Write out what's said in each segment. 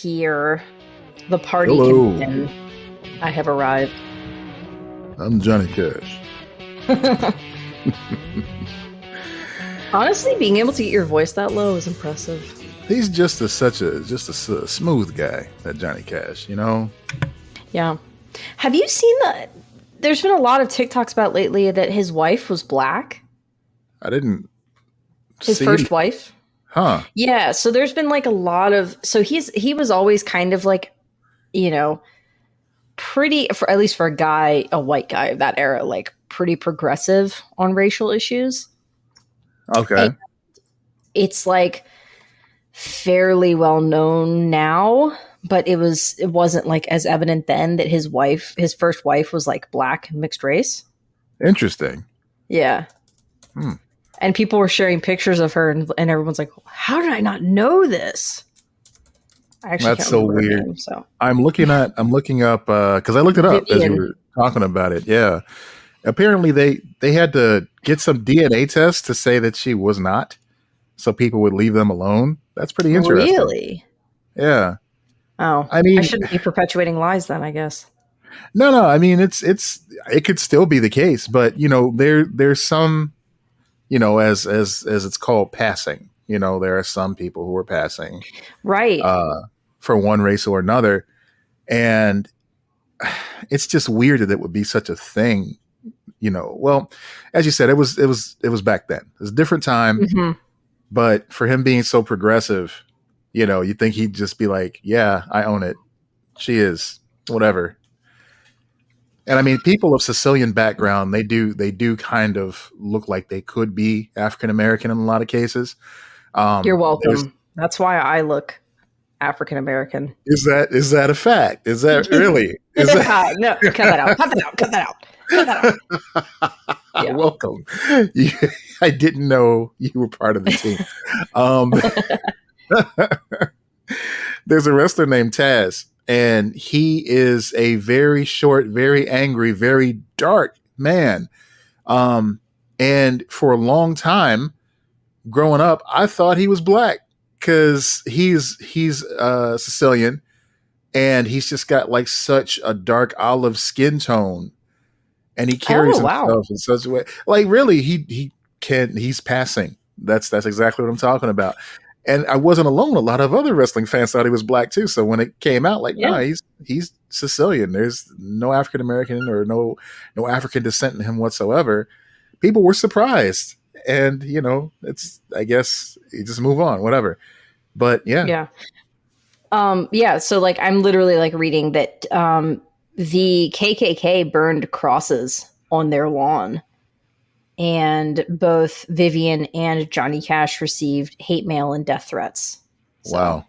here. The party Hello. can begin. I have arrived. I'm Johnny Cash. Honestly, being able to get your voice that low is impressive. He's just a smooth guy, that Johnny Cash, you know? Yeah. Have you seen that? There's been a lot of TikToks about lately that his wife was black. I didn't His see first it. wife. Huh. Yeah, so there's been like a lot of he was always kind of like, you know, pretty for at least for a guy, a white guy of that era, like pretty progressive on racial issues. Okay. And it's like fairly well known now, but it wasn't like as evident then that his first wife was like black and mixed race. Interesting. Yeah. And people were sharing pictures of her, and everyone's like, "How did I not know this?" I actually That's can't so remember her weird. name, so I'm looking up because I looked it up as you Vivian. were talking about it. Yeah. Apparently they had to get some DNA tests to say that she was not, so people would leave them alone. That's pretty interesting. Really? Yeah. Oh, I mean, I shouldn't be perpetuating lies then, I guess. no. I mean, it could still be the case, but you know, there's some, you know, as it's called, passing. You know, there are some people who are passing, Right. for one race or another, and it's just weird that it would be such a thing. You know, well, as you said, it was back then. It was a different time, Mhm. but for him being so progressive, you know, you think he'd just be like, "Yeah, I own it. She is whatever." And I mean, people of Sicilian background, they do kind of look like they could be African American in a lot of cases. You're There's- welcome. That's why I look African American. Is that a fact? Is that really? Is that No, cut that out. Cut that out. Cut that out. Cut that out. Yeah. welcome? I didn't know you were part of the team. There's a wrestler named Taz, and he is a very short, very angry, very dark man. And for a long time, growing up, I thought he was black because he's Sicilian, and he's just got like such a dark olive skin tone, and he carries Oh, wow. himself in such a way. Like really, he's passing. That's exactly what I'm talking about. And I wasn't alone. A lot of other wrestling fans thought he was black too. So when it came out, like, Yeah. no, he's Sicilian. There's no African American or no African descent in him whatsoever. People were surprised, and you know, I guess you just move on, whatever. But yeah. Yeah. So like I'm literally like reading that the KKK burned crosses on their lawn, and both Vivian and Johnny Cash received hate mail and death threats. So, Wow.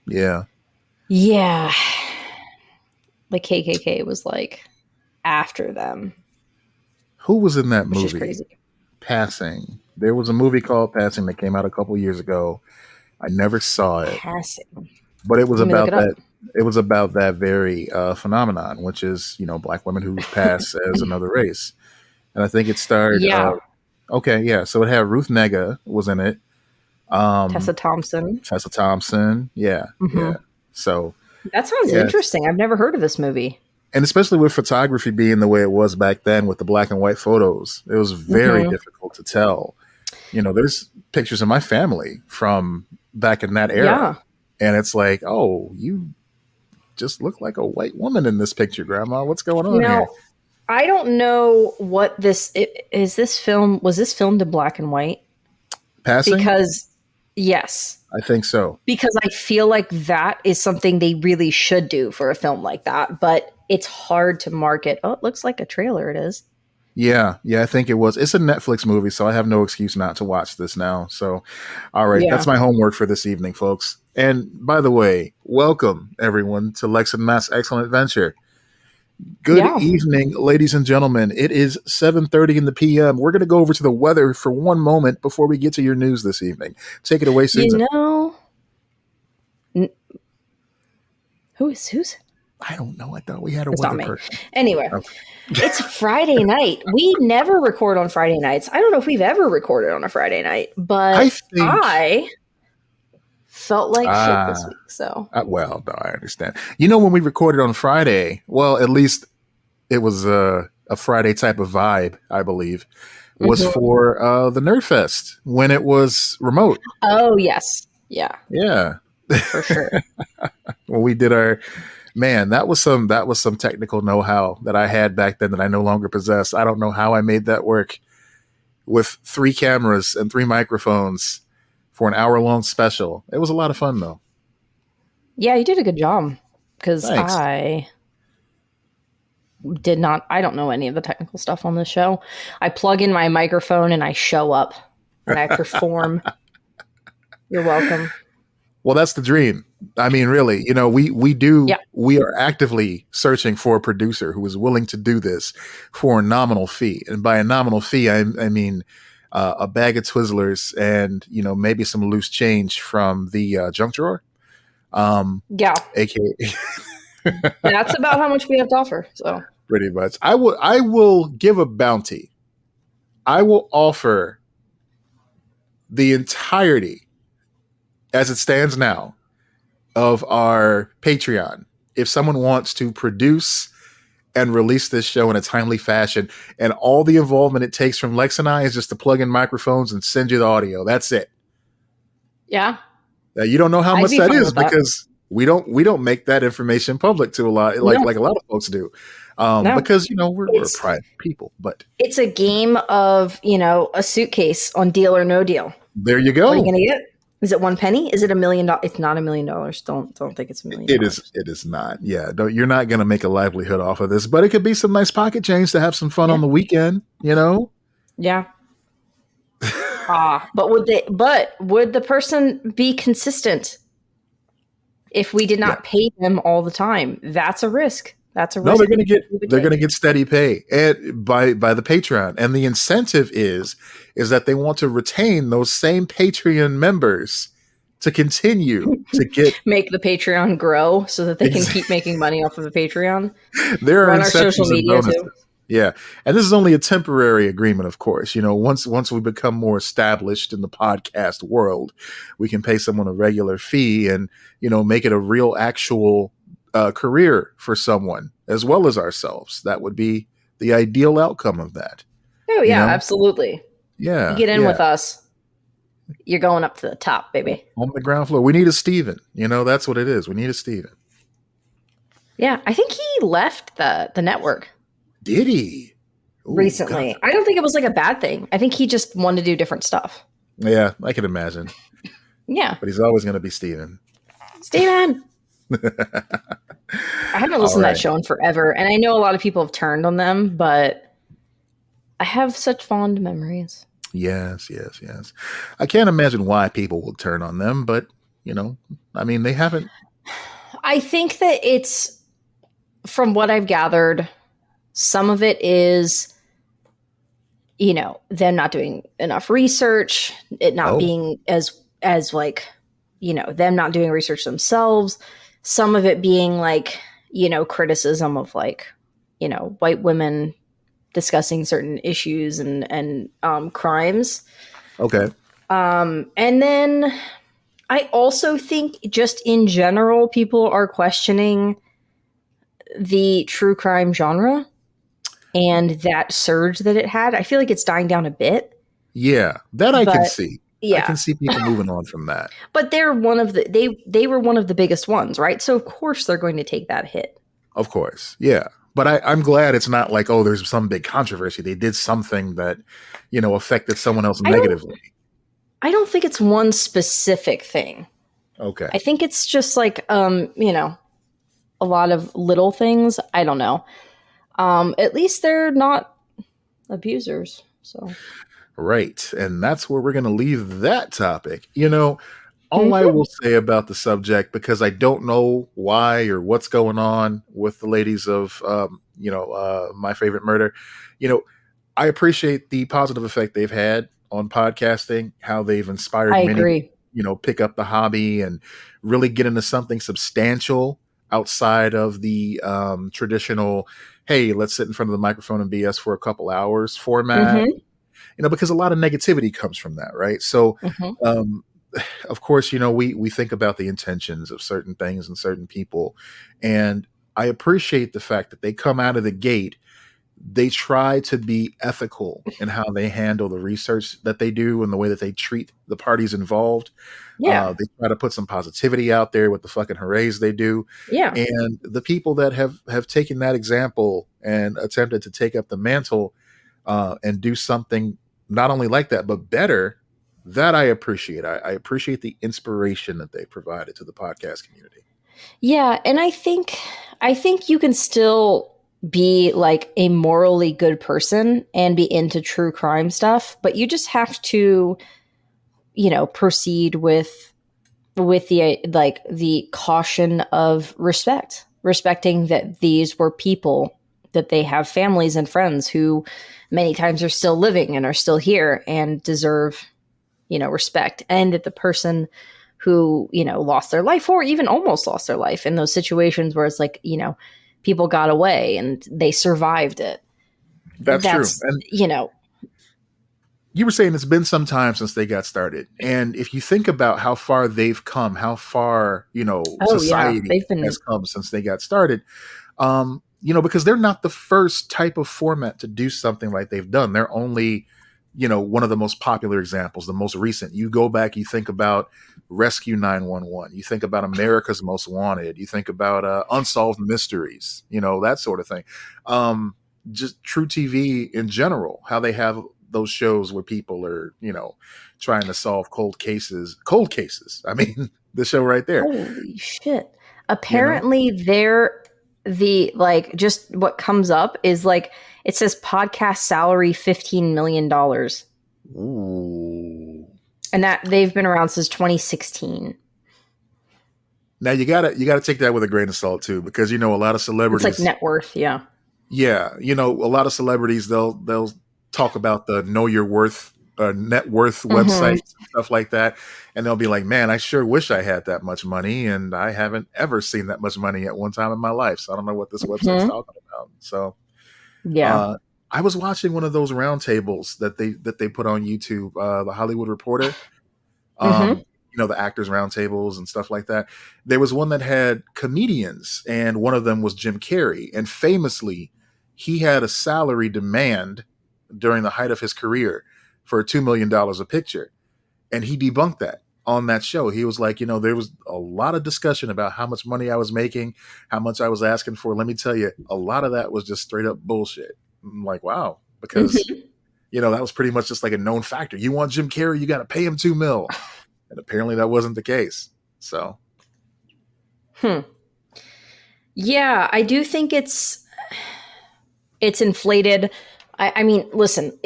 Yeah. Yeah. The KKK was like after them, Who was in that which is movie? crazy. Passing. There was a movie called Passing that came out a couple years ago. I never saw it, Passing. but it was Let me look about it up. that. It was about that very phenomenon, which is, you know, black women who pass as another race. And I think it starred. Yeah. Okay, yeah. So it had Ruth Negga was in it. Tessa Thompson. Tessa Thompson. Yeah, Mhm. yeah. So, That sounds yes. interesting. I've never heard of this movie. and especially with photography being the way it was back then with the black and white photos, it was very Mhm. difficult to tell. You know, there's pictures of my family from back in that era. Yeah. And it's like, oh, you just look like a white woman in this picture, Grandma. What's going on Now, here? I don't know what this is. This film was this filmed in black and white? Passing? Because yes, I think so. because I feel like that is something they really should do for a film like that, but it's hard to market. Oh, it looks like a trailer. It is. Yeah, I think it was. It's a Netflix movie, so I have no excuse not to watch this now. So, all right, Yeah. that's my homework for this evening, folks. And by the way, welcome everyone to Lex and Matt's Excellent Adventure. Good Yeah. evening, ladies and gentlemen. It is 7:30 in the PM. We're going to go over to the weather for one moment before we get to your news this evening. Take it away, Susan. You know, who's I don't know. I thought we had a It's not weather me. person. Anyway, Okay. it's Friday night. We never record on Friday nights. I don't know if we've ever recorded on a Friday night, but I think- I felt like shit this Ah, week. So well, no, I understand. You know, when we recorded on Friday, well, at least it was a Friday type of vibe, I believe, was Mhm. for the Nerdfest when it was remote. Oh yes, yeah, Yeah, for sure. when we did our man, that was some technical know how that I had back then that I no longer possess. I don't know how I made that work with 3 cameras and 3 microphones for an hour long special. It was a lot of fun though. Yeah, you did a good job because Thanks. I did not. I don't know any of the technical stuff on this show. I plug in my microphone and I show up and I perform. You're welcome. Well, that's the dream. I mean, really, you know, Yeah, we are actively searching for a producer who is willing to do this for a nominal fee. And by a nominal fee, I mean a bag of Twizzlers and, you know, maybe some loose change from the junk drawer, yeah. aka That's about how much we have to offer. So pretty much. I will give a bounty. I will offer the entirety as it stands now of our Patreon if someone wants to produce and release this show in a timely fashion. And all the involvement it takes from Lex and I is just to plug in microphones and send you the audio. That's it. yeah, Now, you don't know how I'd much be that fine is with that. because we don't make that information public to a lot No, like a lot of folks do, no. because you know we're It's private people. But it's a game of, a suitcase on Deal or No Deal. there you What are you go. gonna get? Is it 1 penny? Is it $1 million? It's not $1 million. Don't think it's $1 million. It is not. Yeah, don't, you're not going to make a livelihood off of this, but it could be some nice pocket change to have some fun Yeah, on the weekend. You know. yeah. But would the person be consistent if we did Yeah. not pay them all the time? That's a risk. That's a No, risk we would they're take. going to get steady pay and by the Patreon, and the incentive is that they want to retain those same Patreon members to continue to get. Make the Patreon grow so that they can Ex- keep making money off of the Patreon. there are Run our social incentives and media bonuses. too. Yeah, and this is only a temporary agreement, of course. You know, once we become more established in the podcast world, we can pay someone a regular fee and make it a real actual career for someone as well as ourselves. That would be the ideal outcome of that. Oh You yeah, know, absolutely. You yeah, get in yeah. with us, you're going up to the top, baby. On the ground floor, we need a Steven. That's what it is. We need a Steven. Yeah, I think he left the network Did he? Ooh, recently. God. I don't think it was like a bad thing. I think he just wanted to do different stuff. Yeah, I can imagine. Yeah. But he's always going to be Steven. Steven! I haven't listened to right. that show in forever, and I know a lot of people have turned on them, but I have such fond memories. Yes. I can't imagine why people will turn on them, but I mean, they haven't. I think that it's, from what I've gathered, some of it is, them not doing enough research, it not being as like, them not doing research themselves. Some of it being like, criticism of like, white women discussing certain issues and crimes. Okay. And then I also think just in general, people are questioning the true crime genre and that surge that it had. I feel like it's dying down a bit. Yeah, that I can see. Yeah. I can see people moving on from that. But they're one of the they were one of the biggest ones, right? So of course they're going to take that hit. Of course. Yeah. But I'm glad it's not like, oh, there's some big controversy. They did something that, affected someone else negatively. I don't think it's one specific thing. Okay. I think it's just like, a lot of little things. I don't know. At least they're not abusers. So. Right. And that's where we're going to leave that topic. All I will say about the subject, because I don't know why or what's going on with the ladies of, My Favorite Murder, I appreciate the positive effect they've had on podcasting, how they've inspired many, pick up the hobby and really get into something substantial outside of the traditional, hey, let's sit in front of the microphone and BS for a couple hours format, because a lot of negativity comes from that. Right. So, of course, we think about the intentions of certain things and certain people, and I appreciate the fact that they come out of the gate, they try to be ethical in how they handle the research that they do and the way that they treat the parties involved. Yeah. They try to put some positivity out there with the fucking hoorays they do. Yeah. And the people that have taken that example and attempted to take up the mantle and do something not only like that, but better, that I appreciate. I appreciate the inspiration that they provided to the podcast community. Yeah, and I think you can still be like a morally good person and be into true crime stuff, but you just have to, proceed with the like the caution of respecting that these were people, that they have families and friends who many times are still living and are still here and deserve, respect, and that the person who, lost their life or even almost lost their life in those situations where it's like, people got away and they survived it. That's true. And you were saying it's been some time since they got started. And if you think about how far they've come, how far, society has come since they got started, because they're not the first type of format to do something like they've done. They're only, one of the most popular examples, the most recent. You go back, you think about Rescue 911, you think about America's Most Wanted, you think about Unsolved Mysteries, that sort of thing. Just True TV in general, how they have those shows where people are, trying to solve cold cases. I mean, the show right there. Holy shit. Apparently just what comes up is like, it says podcast salary $15 million. Ooh. And that they've been around since 2016. Now you gotta take that with a grain of salt too, because a lot of celebrities, it's like net worth, yeah. Yeah, a lot of celebrities they'll talk about the Know Your Worth net worth websites and stuff like that, and they'll be like, "Man, I sure wish I had that much money, and I haven't ever seen that much money at one time in my life, so I don't know what this website's talking about." So, yeah, I was watching one of those roundtables that they put on YouTube, the Hollywood Reporter. The actors roundtables and stuff like that. There was one that had comedians, and one of them was Jim Carrey. And famously, he had a salary demand during the height of his career for $2 million a picture. And he debunked that on that show. He was like, there was a lot of discussion about how much money I was making, how much I was asking for. Let me tell you, a lot of that was just straight up bullshit. I'm like, wow, because, that was pretty much just like a known factor. You want Jim Carrey, you got to pay him $2 million. And apparently that wasn't the case. So. Yeah, I do think it's inflated. I mean, listen,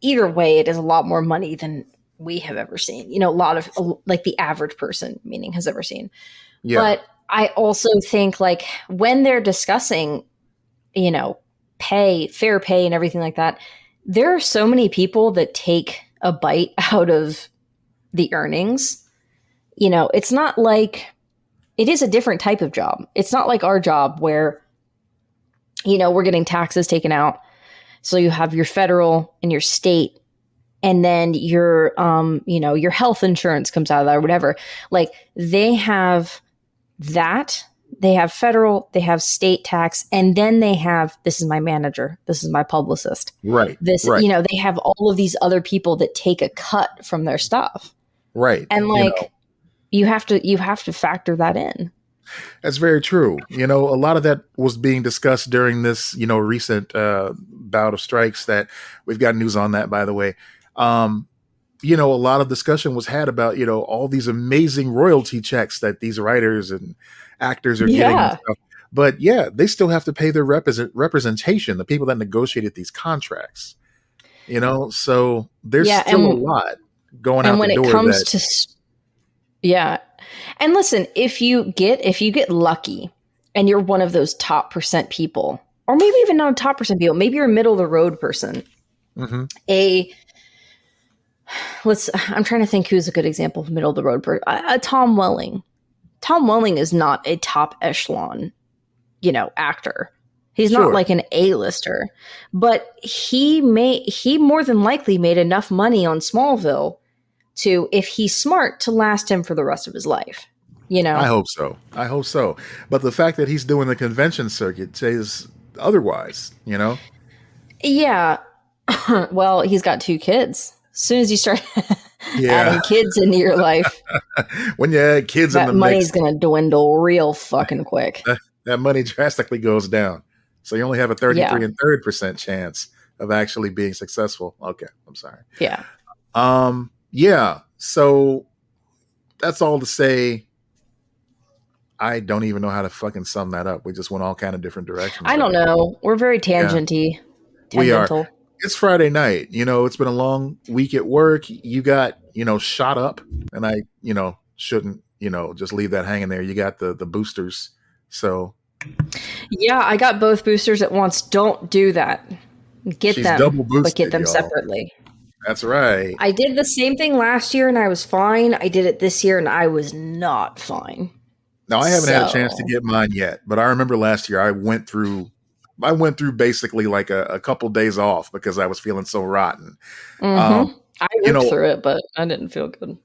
either way, it is a lot more money than we have ever seen. A lot of like the average person, meaning, has ever seen. Yeah. But I also think like when they're discussing, fair pay and everything like that, there are so many people that take a bite out of the earnings. It's not like, it is a different type of job. It's not like our job where, we're getting taxes taken out. So you have your federal and your state, and then your, your health insurance comes out of that or whatever. Like they have that, they have federal, they have state tax, and then they have, this is my manager, this is my publicist. Right. Right. They have all of these other people that take a cut from their stuff. Right. And like, you have to factor that in. That's very true. A lot of that was being discussed during this, recent bout of strikes that we've got news on that, by the way. A lot of discussion was had about, all these amazing royalty checks that these writers and actors are getting. And stuff. But yeah, they still have to pay their representation, the people that negotiated these contracts, so there's still a lot going out the door. And when it comes to yeah. And listen, if you get lucky and you're one of those top percent people, or maybe even not top percent people, maybe you're a middle of the road person. I'm trying to think who's a good example of middle of the road person. Tom Welling. Tom Welling is not a top echelon, actor. He's not like an A-lister, but he more than likely made enough money on Smallville to, if he's smart, to last him for the rest of his life. You I know? hope so. I hope so. But the fact that he's doing the convention circuit says otherwise, you know? Yeah. Well, he's got 2 kids. As soon as you start Yeah. adding kids into your life, When you add kids in that the mix, money's going to dwindle real fucking quick. that money drastically goes down. So you only have a Yeah. 33 and third percent chance of actually being successful. Okay, I'm sorry. Yeah. Yeah. So that's all to say. I don't even know how to fucking sum that up. We just went all kind of different directions I don't there. know. We're very Yeah, we are. tangential. It's Friday night. You know, it's been a long week at work. You got, shot up, and I, shouldn't, just leave that hanging there. You got the boosters. So Yeah, I got both boosters at once. Don't do that. Get she's them, double but get boosted, them y'all. separately. That's right. I did the same thing last year and I was fine. I did it this year and I was not fine. Now I haven't had a chance to So, get mine yet, but I remember last year I went through basically like a couple days off because I was feeling so rotten. Um, I you worked know, through it, but I didn't feel good.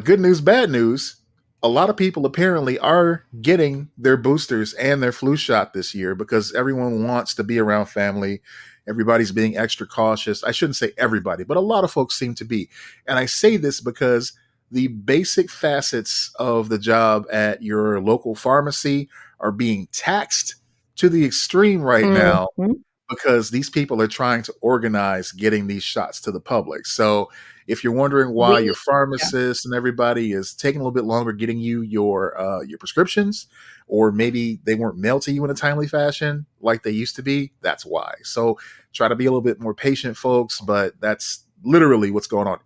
good news, bad news. A lot of people apparently are getting their boosters and their flu shot this year because everyone wants to be around family. Everybody's being extra cautious. I shouldn't say everybody, but a lot of folks seem to be. And I say this because the basic facets of the job at your local pharmacy are being taxed to the extreme right now Mhm. because these people are trying to organize getting these shots to the public. So if you're wondering why your We, yeah. pharmacist and everybody is taking a little bit longer getting you your prescriptions, or maybe they weren't mailed to you in a timely fashion like they used to be, that's why. So try to be a little bit more patient, folks. But that's literally what's going on.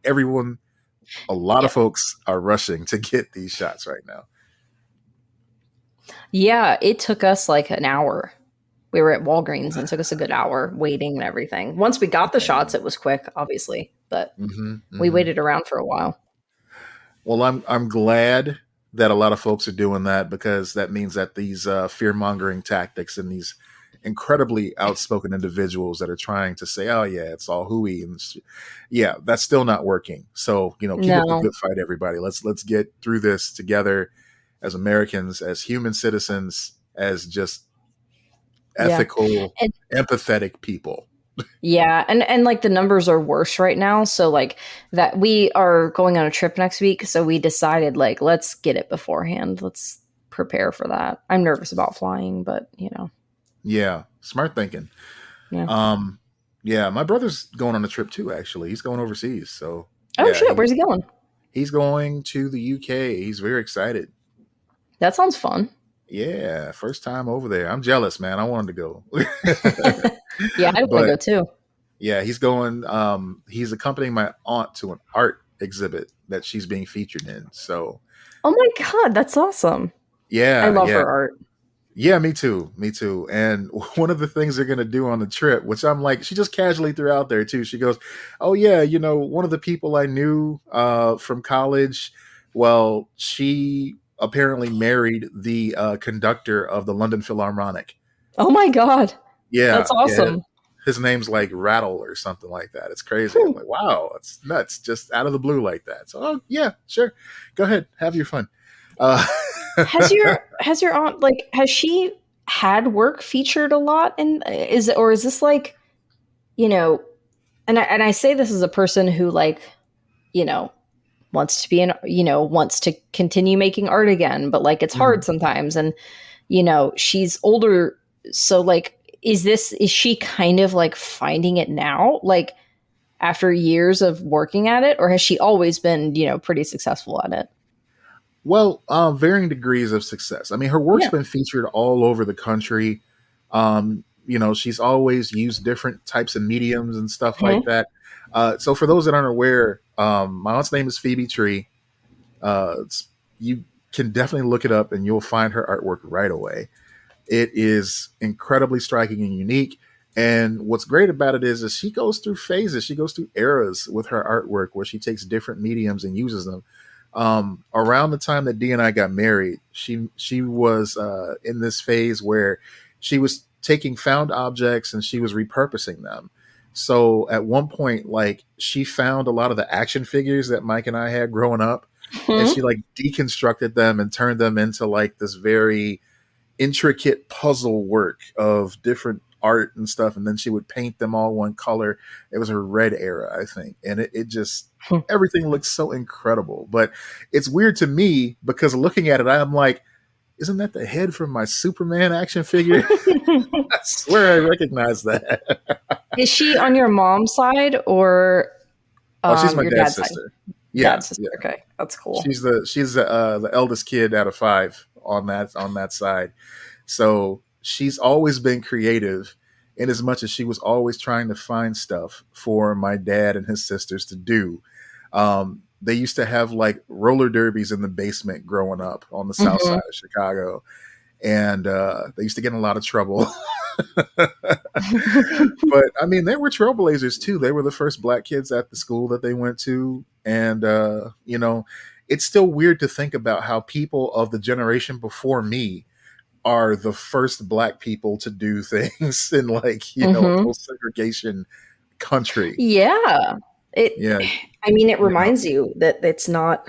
A lot of Yeah. folks are rushing to get these shots right now. Yeah, it took us like an hour. We were at Walgreens and it took us a good hour waiting and everything. Once we got the shots, it was quick, obviously, but Hmm, we hmm. waited around for a while. Well, I'm glad that a lot of folks are doing that because that means that these fear mongering tactics and these incredibly outspoken individuals that are trying to say, "Oh yeah, it's all hooey," and yeah, that's still not working. So keep up the No. good fight, everybody. Let's get through this together as Americans, as human citizens, as just Yeah. ethical, And empathetic people. yeah, and like the numbers are worse right now, so like that we are going on a trip next week, so we decided like let's get it beforehand. Let's prepare for that. I'm nervous about flying, but Yeah, smart thinking. yeah. Um, yeah, my brother's going on a trip too. Actually, he's going overseas. So Oh yeah, shit, where's he going? he's going to the UK. He's very excited. That sounds fun. Yeah, first time over there. I'm jealous, man. I wanted to go, Yeah, I want to but go too. yeah, he's going. He's accompanying my aunt to an art exhibit that she's being featured in. So Oh my god, that's awesome. I yeah, love yeah, her art. yeah. Me too. Me too. And one of the things they're gonna do on the trip, which I'm like, she just casually threw out there too. She goes, "Oh yeah, one of the people I knew from college. Well, she apparently married the conductor of the London Philharmonic. Oh my god, that's Yeah, yeah. awesome. His name's like Rattle or something like that. It's crazy. I'm Hmm. like, wow, it's nuts, just out of the blue like that. So, oh yeah, sure, go ahead, have your fun. Uh, Has your aunt, like, has she had work featured a lot in, is this like, you know, and I say this as a person who, like, you know, wants to be wants to continue making art again, but like it's hard mhm. sometimes, and she's older, so like is she kind of like finding it now, like after years of working at it, or has she always been, pretty successful at it? Well, varying degrees of success. I mean, her work's Yeah. been featured all over the country. She's always used different types of mediums and stuff like Mhm. that. So, for those that aren't aware, my aunt's name is Phoebe Tree. You can definitely look it up, and you'll find her artwork right away. It is incredibly striking and unique. And what's great about it is she goes through phases. She goes through eras with her artwork where she takes different mediums and uses them. Around the time that Dee and I got married, she was in this phase where she was taking found objects and she was repurposing them. So at one point, like she found a lot of the action figures that Mike and I had growing up, and Hmm. she like deconstructed them and turned them into like this very intricate puzzle work of different art and stuff. And then she would paint them all one color. It was her red era, I think. And it just, everything looks so incredible. But it's weird to me because looking at it, I'm like, isn't that the head from my Superman action figure? I swear I recognize that. Is she on your mom's side or Oh, she's my your dad's dad's side? sister. Yeah, Dad's sister. yeah. Okay, that's cool. She's the eldest kid out of five on that side. So she's always been creative in as much as she was always trying to find stuff for my dad and his sisters to do. They used to have like roller derbies in the basement growing up on the south Hmm. side of Chicago. And they used to get in a lot of trouble. But I mean, they were trailblazers too. They were the first black kids at the school that they went to. And, it's still weird to think about how people of the generation before me are the first black people to do things in like, a Hmm. post segregation country. Yeah. It. Yeah. I mean, it You know, reminds you that it's not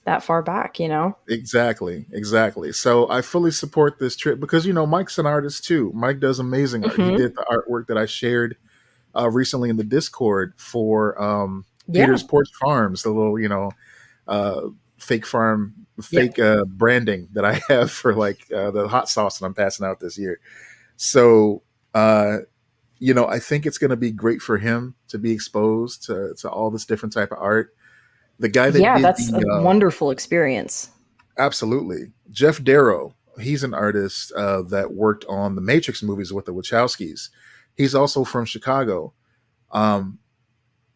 that far back. You know. exactly. Exactly. So I fully support this trip because, Mike's an artist too. Mike does amazing art. He Hmm. did the artwork that I shared recently in the Discord for Yeah. Peter's Porch Farms, the little, uh, fake farm, Yeah. fake branding that I have for like the hot sauce that I'm passing out this year. So, I think it's going to be great for him to be exposed to all this different type of art. The guy that Yeah. did That's a the wonderful experience. absolutely Jeff Darrow, he's an artist that worked on the Matrix movies with the Wachowskis. He's also from Chicago. Um,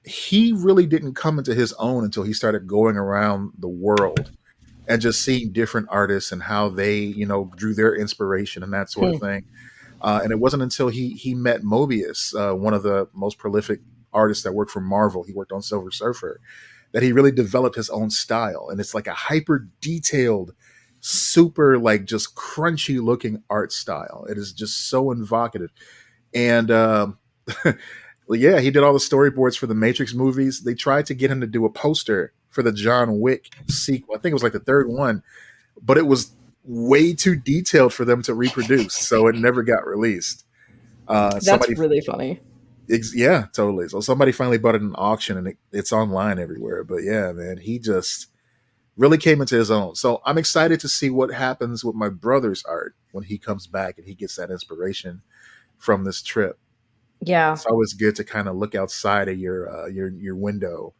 he really didn't come into his own until he started going around the world and just seeing different artists and how they, drew their inspiration and that sort of Hmm. thing. And it wasn't until he met Mobius, one of the most prolific artists that worked for Marvel. He worked on Silver Surfer, that he really developed his own style. And it's like a hyper detailed, super like just crunchy looking art style. It is just so evocative. And well, yeah, he did all the storyboards for the Matrix movies. They tried to get him to do a poster for the John Wick sequel. I think it was like the third one, but it was way too detailed for them to reproduce, so it never got released. That's Somebody, really funny. yeah, totally. So somebody finally bought it in an auction, and it's online everywhere. But yeah, man, he just really came into his own. So I'm excited to see what happens with my brother's art when he comes back and he gets that inspiration from this trip. Yeah. It's always good to kind of look outside of your window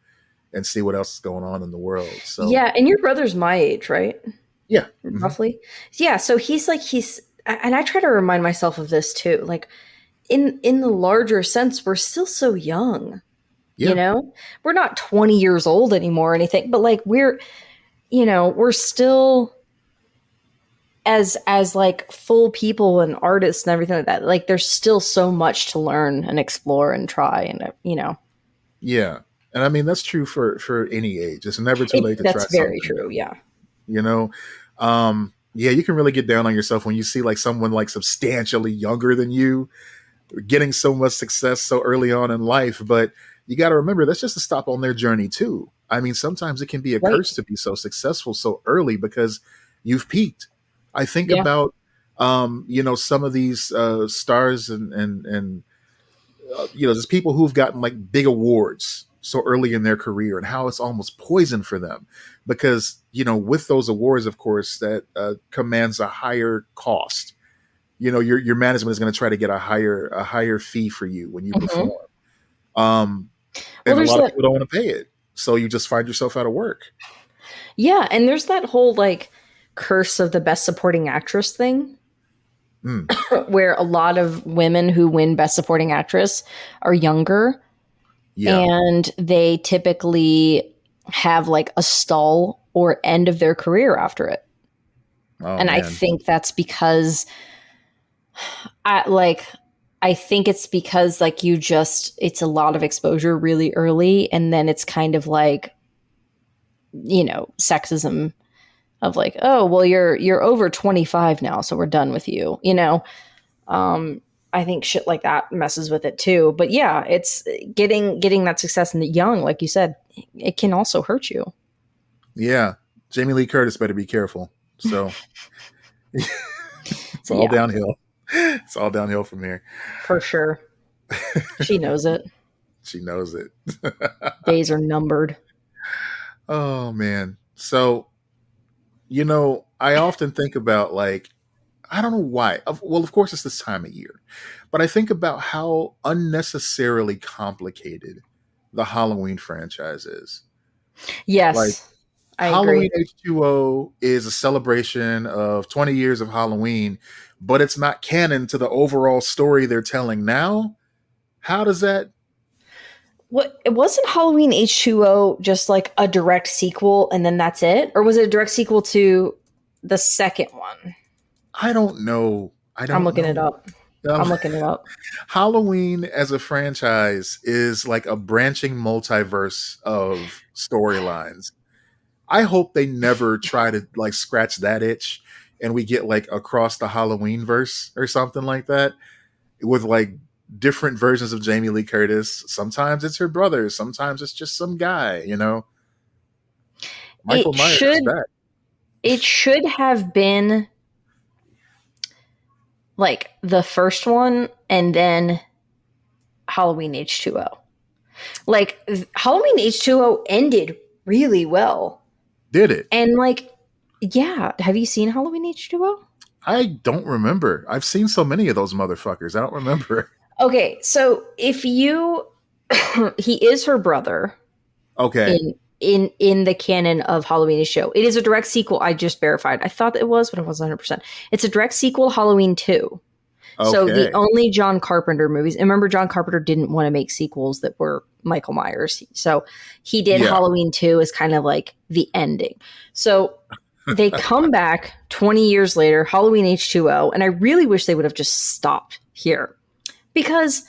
and see what else is going on in the world. So Yeah. And your brother's my age, right? yeah, Roughly. Yeah. So and I try to remind myself of this too. Like in the larger sense, we're still so young. You yeah, know, we're not 20 years old anymore or anything, but like we're still as like full people and artists and everything like that. Like there's still so much to learn and explore and try and. yeah. And I mean that's true for any age. It's never too late to try That's very something true. new. Yeah. You know, yeah, you can really get down on yourself when you see like someone like substantially younger than you getting so much success so early on in life. But you got to remember that's just a stop on their journey too. I mean, sometimes it can be a Right. curse to be so successful so early because you've peaked. I think Yeah. about some of these stars and just people who've gotten like big awards so early in their career and how it's almost poison for them because with those awards, of course, that commands a higher cost. Your management is going to try to get a higher fee for you when you Mhm. perform. um Well, and a there's lot of that. people don't want to pay it, so you just find yourself out of work. Yeah, and there's that whole like curse of the best supporting actress thing Mm, where a lot of women who win best supporting actress are younger yeah. and they typically have like a stall or end of their career after it. Oh And I man. think that's because I like I think it's because like it's a lot of exposure really early and then it's kind of like sexism of like, oh well, you're over 25 now, so we're done with you. Um I think shit like that messes with it too. But yeah, it's getting that success in the young, like you said, it can also hurt you. Yeah. Jamie Lee Curtis better be careful. So it's all Yeah, downhill. It's all downhill from here. for sure. She knows it. She knows it. Days are numbered. Oh man. So, I often think about like I don't know why. Well, of course it's this time of year. But I think about how unnecessarily complicated the Halloween franchise is. Like Yes, I Halloween agree. H2O is a celebration of 20 years of Halloween, but it's not canon to the overall story they're telling now. How does that? What, it wasn't Halloween H2O just like a direct sequel and then that's it? Or was it a direct sequel to the second one? I don't know. I I'm don't looking it know. up. I'm looking it up. Halloween as a franchise is like a branching multiverse of storylines. I hope they never try to like scratch that itch and we get like across the Halloween verse or something like that with like different versions of Jamie Lee Curtis. Sometimes it's her brother, sometimes it's just some guy. Michael It Myers is should back. it should have been like the first one and then Halloween H2O. Like Halloween H2O ended really well. Did it? And like yeah, have you seen Halloween H2O? I don't remember. I've seen so many of those motherfuckers. I don't remember. Okay, so if you he is her brother Okay. in the canon of Halloween show. It is a direct sequel. I just verified. I thought it was, but it wasn't 100%. It's a direct sequel to Halloween 2. So the Okay. only John Carpenter movies, and remember John Carpenter didn't want to make sequels that were Michael Myers. So he did Yeah. Halloween 2 as kind of like the ending. So they come back 20 years later, Halloween H2O, and I really wish they would have just stopped here because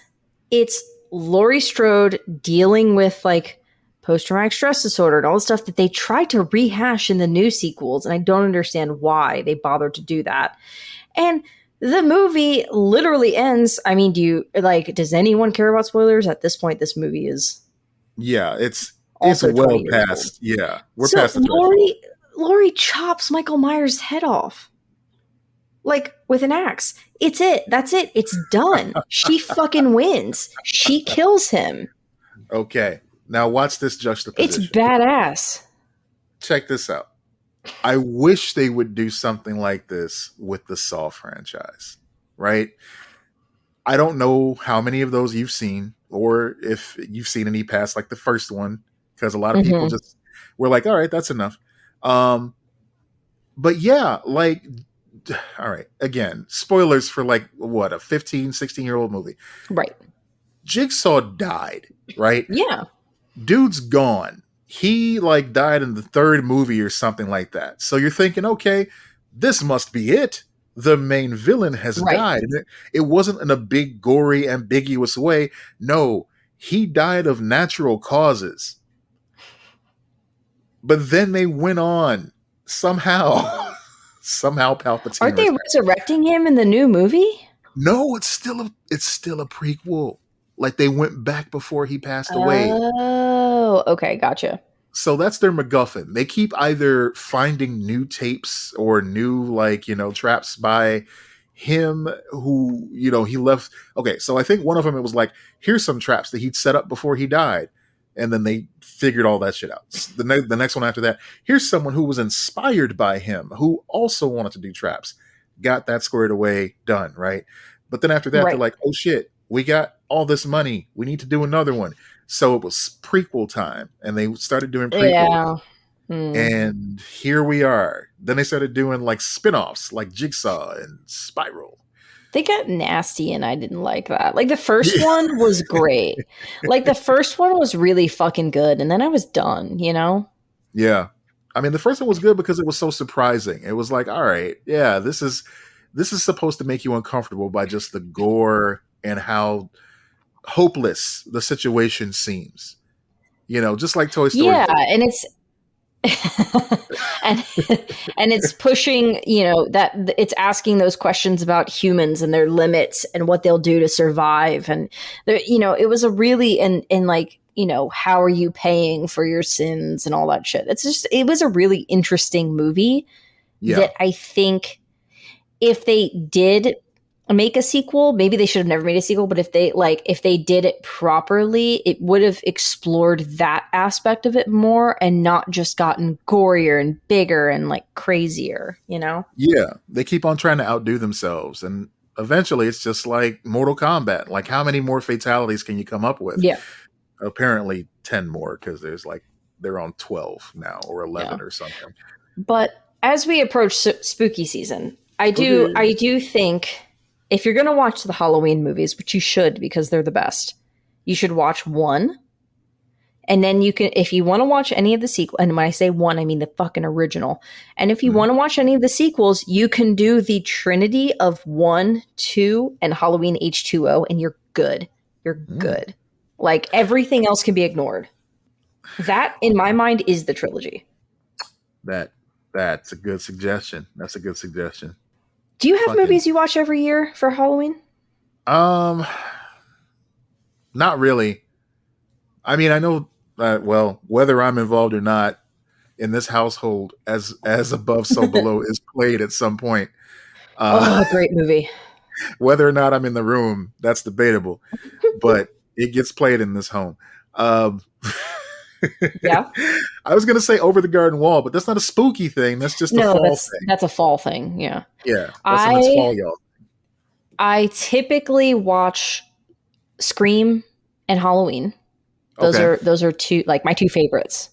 it's Laurie Strode dealing with like post-traumatic stress disorder and all the stuff that they tried to rehash in the new sequels, and I don't understand why they bothered to do that. And the movie literally ends. I mean, does anyone care about spoilers? At this point, this movie is Yeah, it's also well 20 years old. past. Yeah, we're So past the threshold. Laurie chops Michael Myers' head off. Like with an axe. It's it. That's it. It's done. She fucking wins. She kills him. Okay, now watch this It's juxtaposition. badass. Check this out. I wish they would do something like this with the Saw franchise, right? I don't know how many of those you've seen, or if you've seen any past like the first one, because a lot of people Mhm. just were like, "All right, that's enough." Um, but yeah, like, all right, again, spoilers for like what a 15, 16-year-old movie. Right. Jigsaw died, right? Yeah. Dude's gone. He like died in the third movie or something like that. So you're thinking, okay, this must be it. The main villain has Right. died. And it wasn't in a big, gory, ambiguous way. No, he died of natural causes. But then they went on somehow. Somehow Palpatine. Aren't they resurrecting him in the new movie? No, it's still a prequel. Like they went back before he passed away. Oh, okay, gotcha. So that's their MacGuffin. They keep either finding new tapes or new traps by him who he left. Okay, so I think one of them it was like, here's some traps that he'd set up before he died, and then they figured all that shit out. The next one after that, here's someone who was inspired by him who also wanted to do traps, got that squared away, done, right? But then after that, Right. they're like, oh shit, we got all this money, we need to do another one. So it was prequel time, and they started doing prequels. Yeah. Hmm. And here we are. Then they started doing like spin-offs like Jigsaw and Spiral. They got nasty and I didn't like that. Like the first one was great. Like the first one was really fucking good and then I was done, you know? Yeah. I mean, the first one was good because it was so surprising. It was like, all right, yeah, this is supposed to make you uncomfortable by just the gore and how hopeless the situation seems. Just like Toy Story. Yeah, and and and it's pushing, that it's asking those questions about humans and their limits and what they'll do to survive. And there, it was a really, and like, how are you paying for your sins and all that shit. It was a really interesting movie that I think if they did make a sequel, maybe they should have never made a sequel, but if they did it properly, it would have explored that aspect of it more and not just gotten gorier and bigger and like crazier, Yeah, they keep on trying to outdo themselves, and eventually it's just like Mortal Kombat. Like, how many more fatalities can you come up with? Yeah. Apparently 10 more, because they're on 12 now, or 11 or something. But as we approach spooky season, I do think if you're going to watch the Halloween movies, which you should because they're the best, you should watch one. And then you can, if you want to watch any of the sequels, and when I say one, I mean the fucking original. And if you want to watch any of the sequels, you can do the trinity of 1, 2, and Halloween H2O, and you're good. You're good. Like, everything else can be ignored. That, in my mind, is the trilogy. That's a good suggestion. That's a good suggestion. Do you have movies you watch every year for Halloween? Not really. I mean, I know well, whether I'm involved or not in this household, as above, so below is played at some point. Great movie. Whether or not I'm in the room, that's debatable, but it gets played in this home. Yeah. I was going to say Over the Garden Wall, but that's not a spooky thing. That's just a fall thing. That's a fall thing. Yeah. Yeah. That's fall, y'all. I typically watch Scream and Halloween. Those are two, like, my two favorites.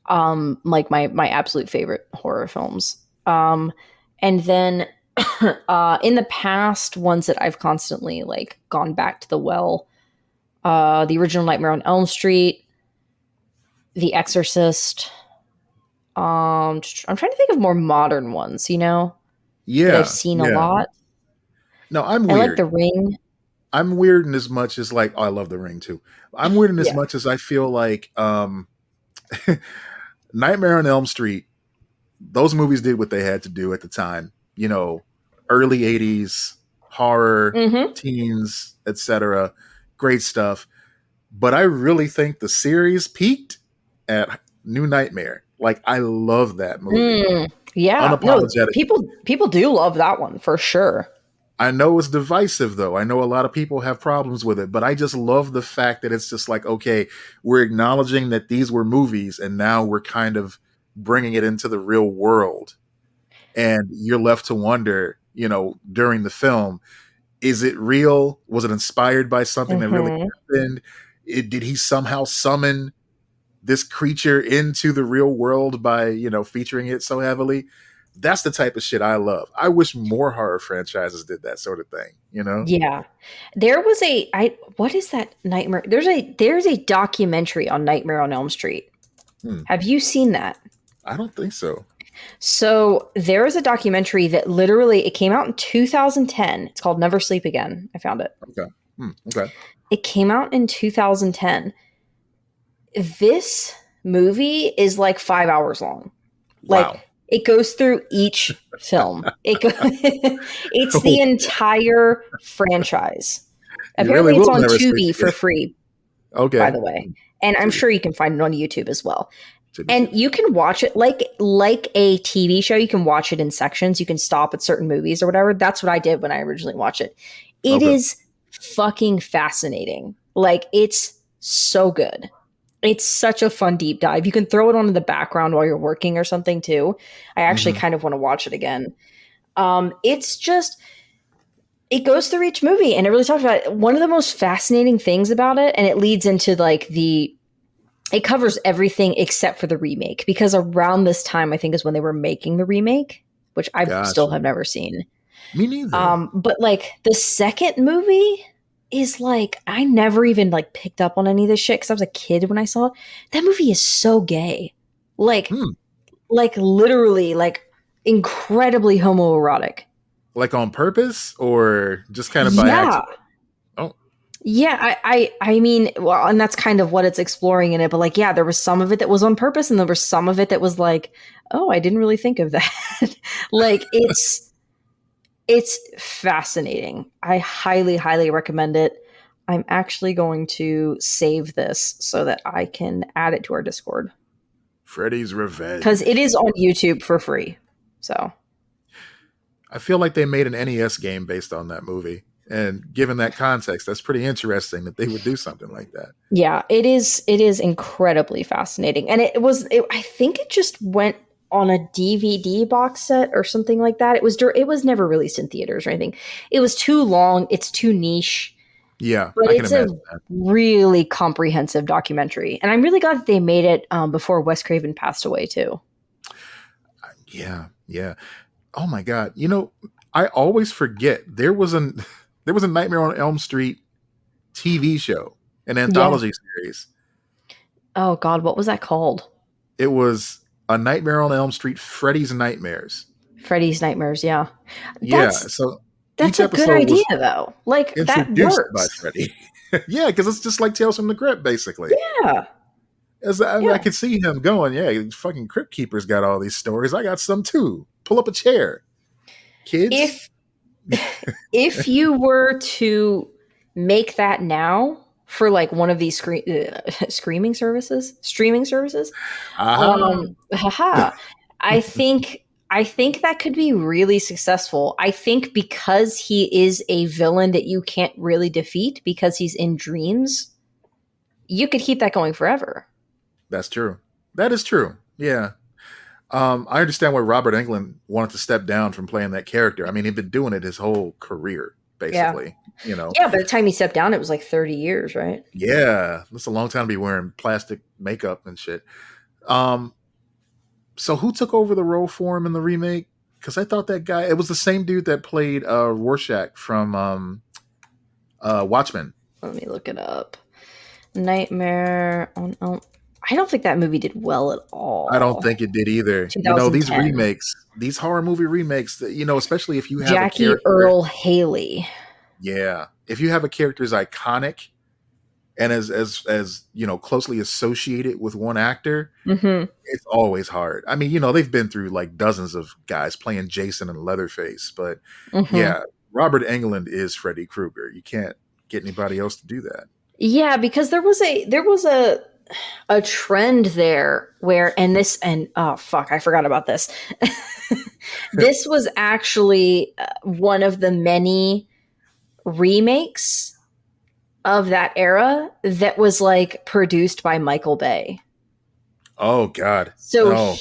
Like my absolute favorite horror films. And then in the past, ones that I've constantly like gone back to the well, the original Nightmare on Elm Street, The Exorcist. I'm trying to think of more modern ones, Yeah. That I've seen a lot. No, I'm weird. I like The Ring. I'm weird in as much as like, I love The Ring too. I'm weird in as much as I feel like Nightmare on Elm Street, those movies did what they had to do at the time. Early 80s horror, teens, etc. Great stuff. But I really think the series peaked at New Nightmare. Like, I love that movie. Yeah. No, people do love that one for sure. I know it's divisive, though. I know a lot of people have problems with it, but I just love the fact that it's just like, okay, we're acknowledging that these were movies, and now we're kind of bringing it into the real world. And you're left to wonder, during the film, is it real? Was it inspired by something that really happened? Did he somehow summon this creature into the real world by, featuring it so heavily? That's the type of shit I love. I wish more horror franchises did that sort of thing, Yeah. There was what is that Nightmare? There's a documentary on Nightmare on Elm Street. Have you seen that? I don't think so. So there is a documentary that literally, it came out in 2010. It's called Never Sleep Again. I found it. Okay. Okay. It came out in 2010. This movie is like 5 hours long. Wow. It goes through each film. It's the entire franchise. Apparently, it's on Tubi for free. Okay. By the way, and I'm sure you can find it on YouTube as well. And you can watch it like a TV show. You can watch it in sections. You can stop at certain movies or whatever. That's what I did when I originally watched it. It is fucking fascinating. Like, it's so good. It's such a fun deep dive. You can throw it on in the background while you're working or something too. I actually kind of want to watch it again. It's just, it goes through each movie and it really talks about it. One of the most fascinating things about it, and it leads into like it covers everything except for the remake, because around this time, I think, is when they were making the remake, which I still have never seen. Me neither. But like the second movie is like, I never even like picked up on any of this shit because I was a kid when I saw it. That movie is so gay. Like literally, like incredibly homoerotic. Like on purpose or just kind of by accident? Oh. Yeah, I mean, well, and that's kind of what it's exploring in it. But like, yeah, there was some of it that was on purpose, and there was some of it that was like, oh, I didn't really think of that. Like, it's fascinating. I highly, highly recommend it. I'm actually going to save this so that I can add it to our Discord Freddy's because it Revenge. is on YouTube for free. So I feel like they made an NES game based on that movie. And given that context, that's pretty interesting that they would do something like that. yeah, it is. It is incredibly fascinating, and it was. I think it just went on a DVD box set or something like that. It was never released in theaters or anything. It was too long. It's too niche, Yeah, but I can it's a imagine that. really comprehensive documentary, and I'm really glad that they made it before Wes Craven passed away too. Yeah, yeah. Oh my god. I always forget there was a Nightmare on Elm Street TV show, an Yeah. anthology series. Oh God, what was that called? It was a Nightmare on Elm Street Freddy's Nightmares. Freddy's Nightmares. Yeah, Yeah, that's so that's each a good episode idea was though. Like that introduced by works. Freddy. Yeah, because it's just like Tales from the Crypt, basically. Yeah. I Yeah. could see him going, yeah, fucking Crypt Keeper's got all these stories. I got some too. Pull up a chair, kids. If if you were to make that now for like one of these streaming services, Aha. haha, I think that could be really successful. I think because he is a villain that you can't really defeat because he's in dreams, you could keep that going forever. That's true. That is true. Yeah. I understand why Robert Englund wanted to step down from playing that character. I mean, he'd been doing it his whole career, Yeah. basically. You know, Yeah, by the time he stepped down, it was like 30 years, right? yeah, that's a long time to be wearing plastic makeup and shit. Um, so who took over the role for him in the remake? Because I thought that guy, it was the same dude that played Rorschach from Watchmen. Let me look it up. Nightmare on Elm. I don't think that movie did well at I don't all. think it did either. These 2010. remakes, these horror movie remakes, especially if you have a Jackie character, Earl Haley. yeah, if you have a character as iconic and as closely associated with one actor, Hmm. it's always hard. I mean, they've been through like dozens of guys playing Jason and Leatherface, but Hmm. yeah, Robert Englund is Freddy Krueger. You can't get anybody else to do that. Yeah, because there was a trend there where and oh fuck, I forgot about this. This was actually one of the many remakes of that era that was like produced by Michael Bay. Oh God, So no,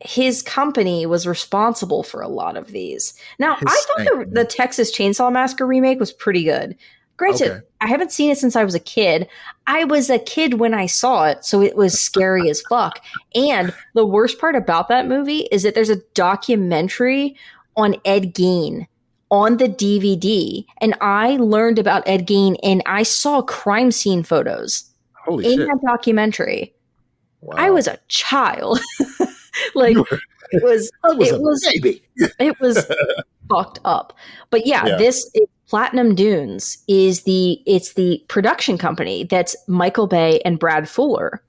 his company was responsible for a lot of these. Now, I his thought stank. the Texas Chainsaw Massacre remake was pretty good. Granted, Okay, I haven't seen it since I was a kid. I was a kid when I saw it, so it was scary as fuck. And the worst part about that movie is that there's a documentary on Ed Gein on the DVD, and I learned about Ed Gein and I saw crime scene photos holy in shit! that documentary. I Wow, was a child. you Like were, it was I was it a was baby. it was fucked up. But yeah, Yeah. this is Platinum Dunes is the production company that's Michael Bay and Brad Fuller.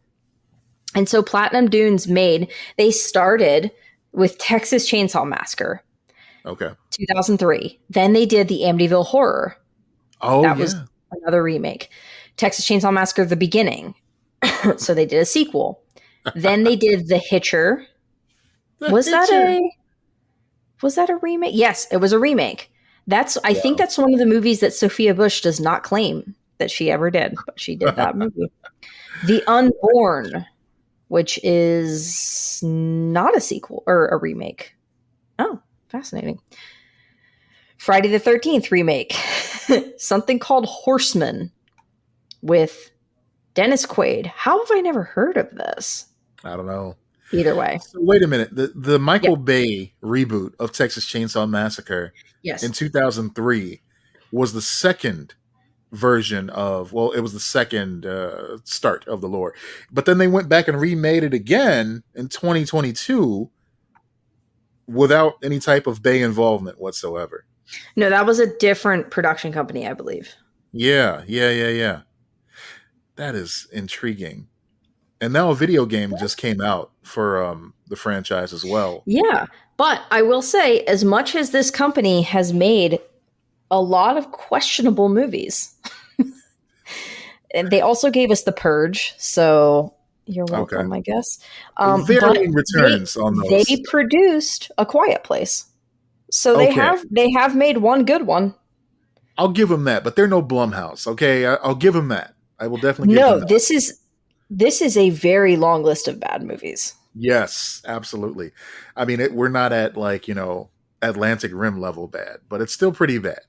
And so Platinum Dunes they started with Texas Chainsaw Massacre, Okay. 2003. Then they did the Amityville Horror. Oh That was yeah. another remake. Texas Chainsaw Massacre The Beginning. So they did a sequel. Then they did The Hitcher. The Was that Hitcher. a Was that a remake? Yes, it was a remake. I think Wow. that's one of the movies that Sophia Bush does not claim that she ever did, but she did that movie. The Unborn, which is not a sequel or a remake. Oh, fascinating. Friday the 13th remake. Something called Horseman with Dennis Quaid. How have I never heard of this? I don't know. Either way. So wait a minute. The Yeah. Michael Bay reboot of Texas Chainsaw Massacre in Yes. 2003 was the second version of, well, it was the second start of the lore. But then they went back and remade it again in 2022 without any type of Bay involvement whatsoever. No, that was a different production company, I believe. Yeah, yeah, yeah, yeah. That is intriguing. And now a video game just came out for the franchise as well. Yeah. But I will say, as much as this company has made a lot of questionable movies, and they also gave us The Purge, so you're Okay. welcome, I guess. But Varying returns on they those. produced A Quiet Place, so Okay. they have made one good one. I'll give them that, but they're no Blumhouse. Okay. I'll give them that. I will definitely give them No, that. this is a very long list of bad movies. Yes, absolutely. I mean, we're not at like, Atlantic Rim level bad, but it's still pretty bad.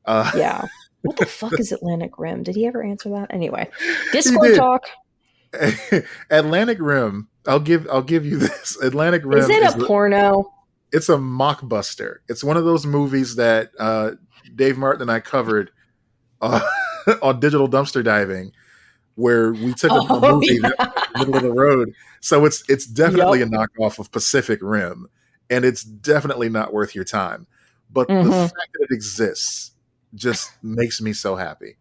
Uh, Yeah. What the fuck is Atlantic Rim? Did he ever answer that? Anyway, he Discord did. talk. Atlantic Rim. I'll give you this. Atlantic Is Rim it a porno? it's a mockbuster. It's one of those movies that Dave Martin and I covered uh, on Digital Dumpster Diving, where we took a Oh movie that yeah. was in the middle of the road. So it's definitely Yep. a knockoff of Pacific Rim, and it's definitely not worth your time. But the Hmm. fact that it exists just makes me so happy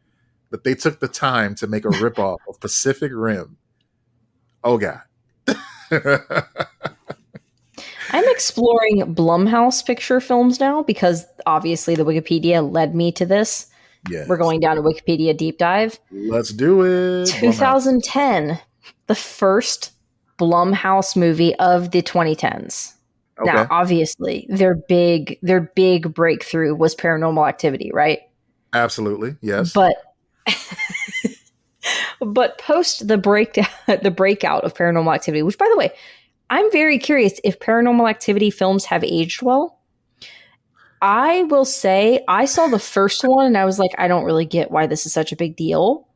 that they took the time to make a ripoff of Pacific Rim. Oh god. I'm exploring Blumhouse picture films now because obviously the Wikipedia led me to this. We're Yes. going down a Wikipedia deep dive. Let's do it. Blumhouse. 2010, the first Blumhouse movie of the 2010s. Now, Okay. obviously, their big breakthrough was Paranormal Activity, right? Absolutely. Yes. But but post the breakdown, the breakout of Paranormal Activity, which by the way, I'm very curious if Paranormal Activity films have aged well. I will say I saw the first one and I was like, I don't really get why this is such a big deal.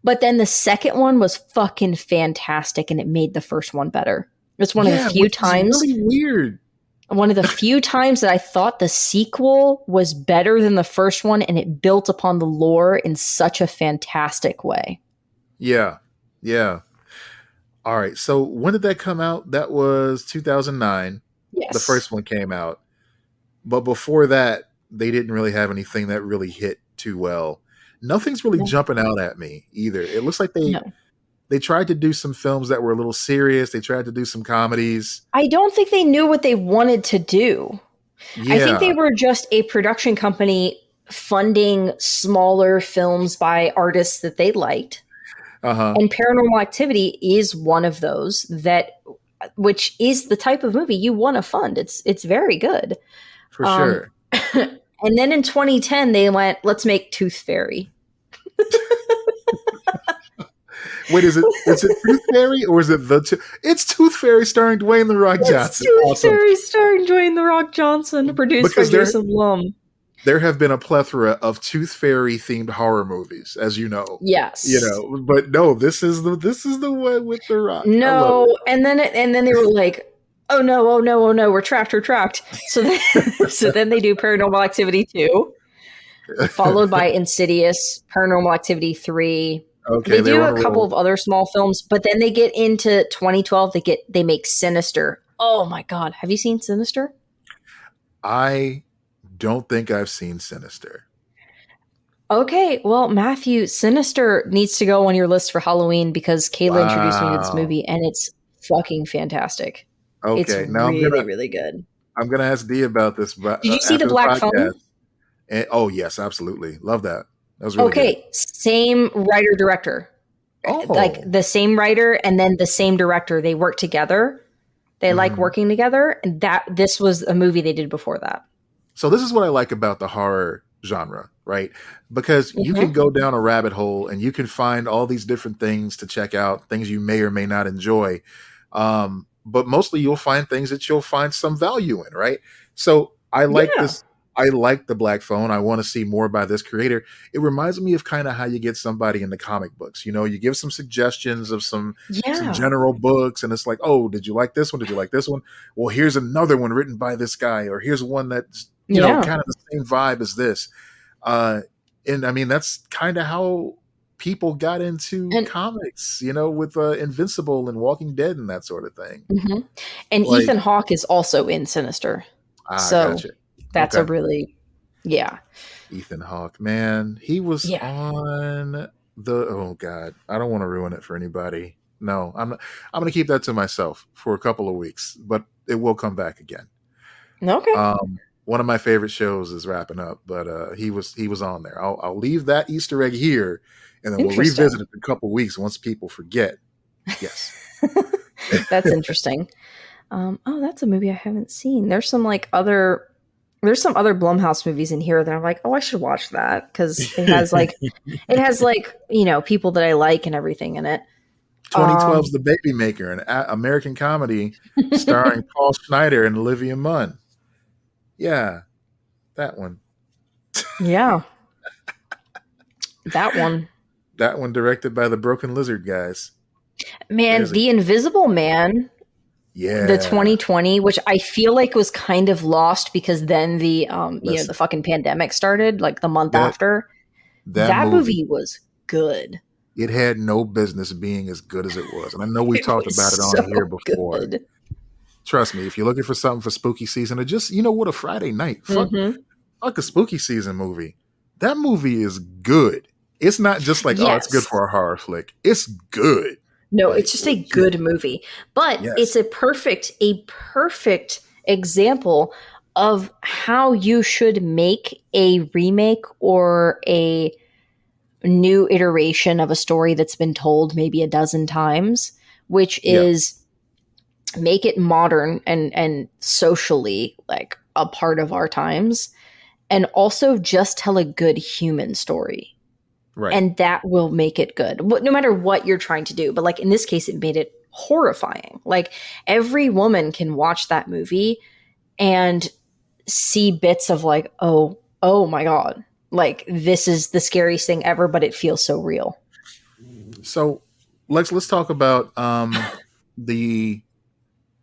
But then the second one was fucking fantastic and it made the first one better. It's Yeah, which is really weird. one of the few times that I thought the sequel was better than the first one and it built upon the lore in such a fantastic way. Yeah. Yeah. All right. So when did that come out? That was 2009. The Yes. first one came out. But before that, they didn't really have anything that really hit too well. Nothing's really No. jumping out at me either. It looks like they No. they tried to do some films that were a little serious. They tried to do some comedies. I don't think they knew what they wanted to do. I think Yeah. they were just a production company funding smaller films by artists that they liked. Uh-huh. And Paranormal Activity is one of those that which is the type of movie you want to fund. It's very good. For Um, sure. and then in 2010 they went, let's make Tooth Fairy. Wait, is it Tooth Fairy or is it it's Tooth Fairy starring Dwayne the Rock It's Johnson? Tooth Awesome. Fairy starring Dwayne the Rock Johnson, produced Because by Jason Blum. there have been a plethora of Tooth Fairy themed horror movies, as you know. Yes. But no, this is the one with the Rock. I love No, it. and then they were like, oh no, oh no, oh no, we're trapped. So then they do Paranormal Activity 2, followed by Insidious, Paranormal Activity 3. Okay, They do were on a couple roll. of other small films, but then they get into 2012. They make Sinister. Oh my god, have you seen Sinister? I don't think I've seen Sinister. Okay, well, Matthew, Sinister needs to go on your list for Halloween because Kayla introduced me to this Wow. movie and it's fucking fantastic. It's Okay, now really, really good. I'm gonna ask Dee about this Did you see The after the Black podcast. Phone? And, oh yes, absolutely, love that. That was really good. Okay, same writer director. Oh, Like the same writer and then the same director. They work together. They like Mhm. working together. And this was a movie they did before that. So this is what I like about the horror genre, right? Because you can go down a rabbit hole and you can find all these different things to check out, things you may or may not enjoy. But mostly you'll find things that you'll find some value in, right? So I like Yeah. this. I like The Black Phone. I want to see more by this creator. It reminds me of kind of how you get somebody in the comic books. You give some suggestions of some Yeah. general books, and it's like, oh, did you like this one? Did you like this one? Well, here's another one written by this guy, or here's one that's kind of the same vibe as this. And I mean, that's kind of how people got into And- comics, with Invincible and Walking Dead and that sort of thing. Mhm. And Like- Ethan Hawke is also in Sinister. So Gotcha. that's a Okay. really Yeah. Ethan Hawke, man, he was Yeah. on the. Oh God, I don't want to ruin it for anybody. No, I'm not, I'm going to keep that to myself for a couple of weeks, but it will come back again. Okay. One of my favorite shows is wrapping up, but he was on there. I'll leave that Easter egg here, and then we'll revisit Interesting. it in a couple of weeks once people forget. Yes. That's interesting. Oh, that's a movie I haven't seen. There's some other Blumhouse movies in here that I'm like, oh, I should watch that because it has like, you know, people that I like and everything in it. 2012's The Baby Maker, an American comedy starring Paul Schneider and Olivia Munn. Yeah, that one. Yeah, that one. That one directed by the Broken Lizard guys. Man, There's a The Invisible Man, the yeah, 2020, which I feel like was kind of lost because then you know, the listen, fucking pandemic started like the month that after. that That movie, movie was good. it had no business being as good as it was. And I know we've It talked was about it on so here before. good. Trust me, if you're looking for something for spooky season or just, what, a Friday night, Hmm. fuck a spooky season movie. That movie is good. It's not just like, oh, it's good Yes. for a horror flick. It's good. No, Like it's just a legit. good movie. But it's Yes. a perfect example of how you should make a remake or a new iteration of a story that's been told maybe a dozen times, which Yeah. is make it modern and socially like a part of our times, and also just tell a good human story, Right. and that will make it good no matter what you're trying to do. But like in this case, it made it horrifying. Like every woman can watch that movie and see bits of like, oh my god, like this is the scariest thing ever, but it feels so real. So let's talk about the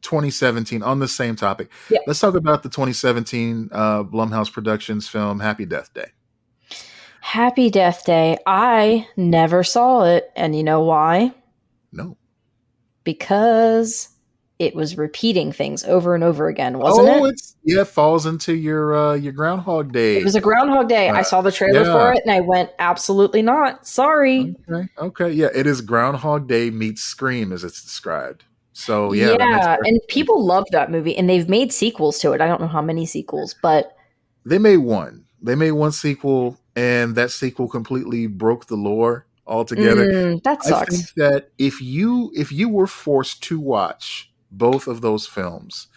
2017 on the same topic. Yeah. Let's talk about the 2017 Blumhouse Productions film Happy Death Day. Happy Death Day. I never saw it, and you know why? No. Because it was repeating things over and over again, wasn't it? It falls into your Groundhog Day. It was a Groundhog Day. I saw the trailer for it and I went, absolutely not. Sorry. Okay. Yeah, it is Groundhog Day meets Scream as it's described. So yeah, that makes Yeah, perfect and sense. people love that movie, and they've made sequels to it. I don't know how many sequels, but They made one. They made one sequel, and that sequel completely broke the lore altogether. that I think sucks. that if you were forced to watch both of those films,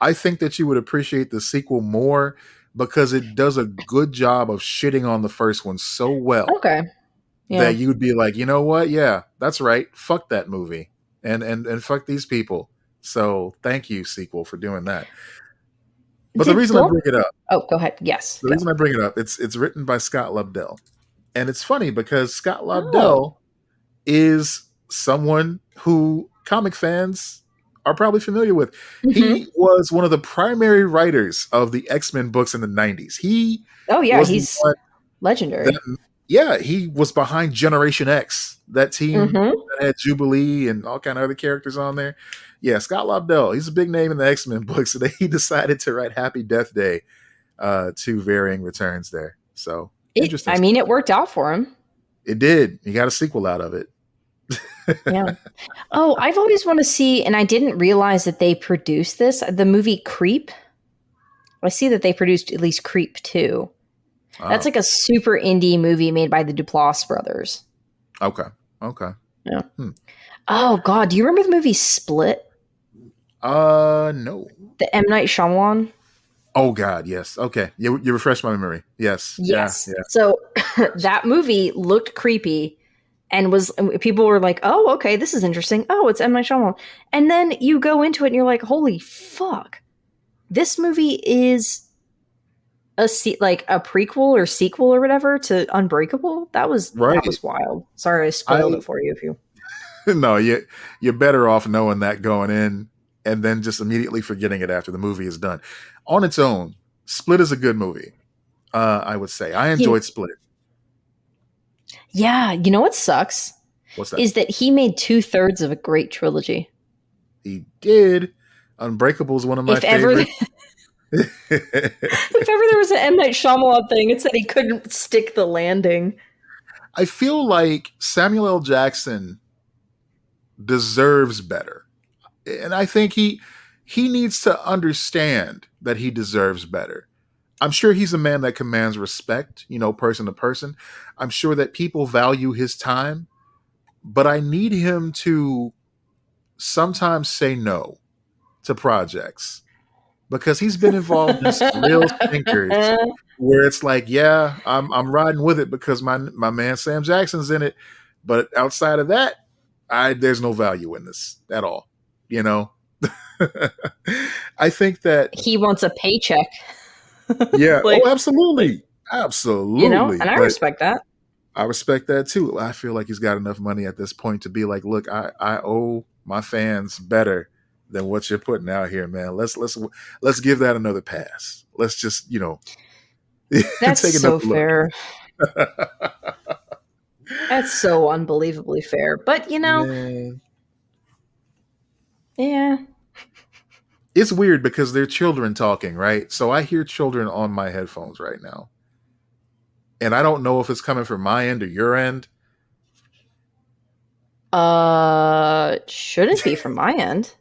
I think that you would appreciate the sequel more because it does a good job of shitting on the first one so well Okay. Yeah. that you would be like, you know what? Yeah, that's right. Fuck that movie. And fuck these people. So thank you, sequel, for doing that. But the Did reason I Blum? bring it up, Oh, go ahead. Yes. the Go. reason I bring it up, it's written by Scott Lobdell. And it's funny because Scott Oh. Lobdell is someone who comic fans are probably familiar with. Mhm. He was one of the primary writers of the X-Men books in the 90s. He Oh, yeah. was the He's one legendary. he was behind Generation X, that team Mhm. that had Jubilee and all kind of other characters on there. Yeah, Scott Lobdell, he's a big name in the X-Men books, and he decided to write Happy Death Day to varying returns there. So interesting. I mean, it worked out for him. It did. He got a sequel out of it. Yeah. Oh, I've always wanted to see, and I didn't realize that they produced this. The movie Creep. I see that they produced at least Creep 2. That's Oh, like a super indie movie made by the Duplass brothers. okay. Yeah. Hmm. Oh God, do you remember the movie Split? No. The M. Night Shyamalan. Oh God, yes. Okay, you refreshed my memory. Yes. Yes. Yeah. So that movie looked creepy, and people were like, "Oh, okay, this is interesting. Oh, it's M. Night Shyamalan." And then you go into it, and you're like, "Holy fuck! This movie is like a prequel or sequel or whatever to Unbreakable." That was Right. wild. Sorry, I spoiled I it for you. If you no, you're better off knowing that going in and then just immediately forgetting it after the movie is done. On its own, Split is a good movie. I would say I enjoyed Split. Yeah, you know what sucks What's that? is that he made 2/3 of a great trilogy. He did. Unbreakable is one of my If ever, favorites. If ever there was an M. Night Shyamalan thing, it said he couldn't stick the landing. I feel like Samuel L. Jackson deserves better. And I think he needs to understand that he deserves better. I'm sure he's a man that commands respect, person to person. I'm sure that people value his time, but I need him to sometimes say no to projects because he's been involved in some real stinkers where it's like, yeah, I'm riding with it because my man Sam Jackson's in it, but outside of that, there's no value in this at all. I think that he wants a paycheck. Yeah. Absolutely. Absolutely. And I respect that. I respect that too. I feel like he's got enough money at this point to be like, look, I owe my fans better than what you're putting out here, man. Let's give that another pass. Let's just, that's take so fair. That's so unbelievably fair. But man. Yeah. It's weird because they're children talking, right? So I hear children on my headphones right now. And I don't know if it's coming from my end or your end. Shouldn't be from my end.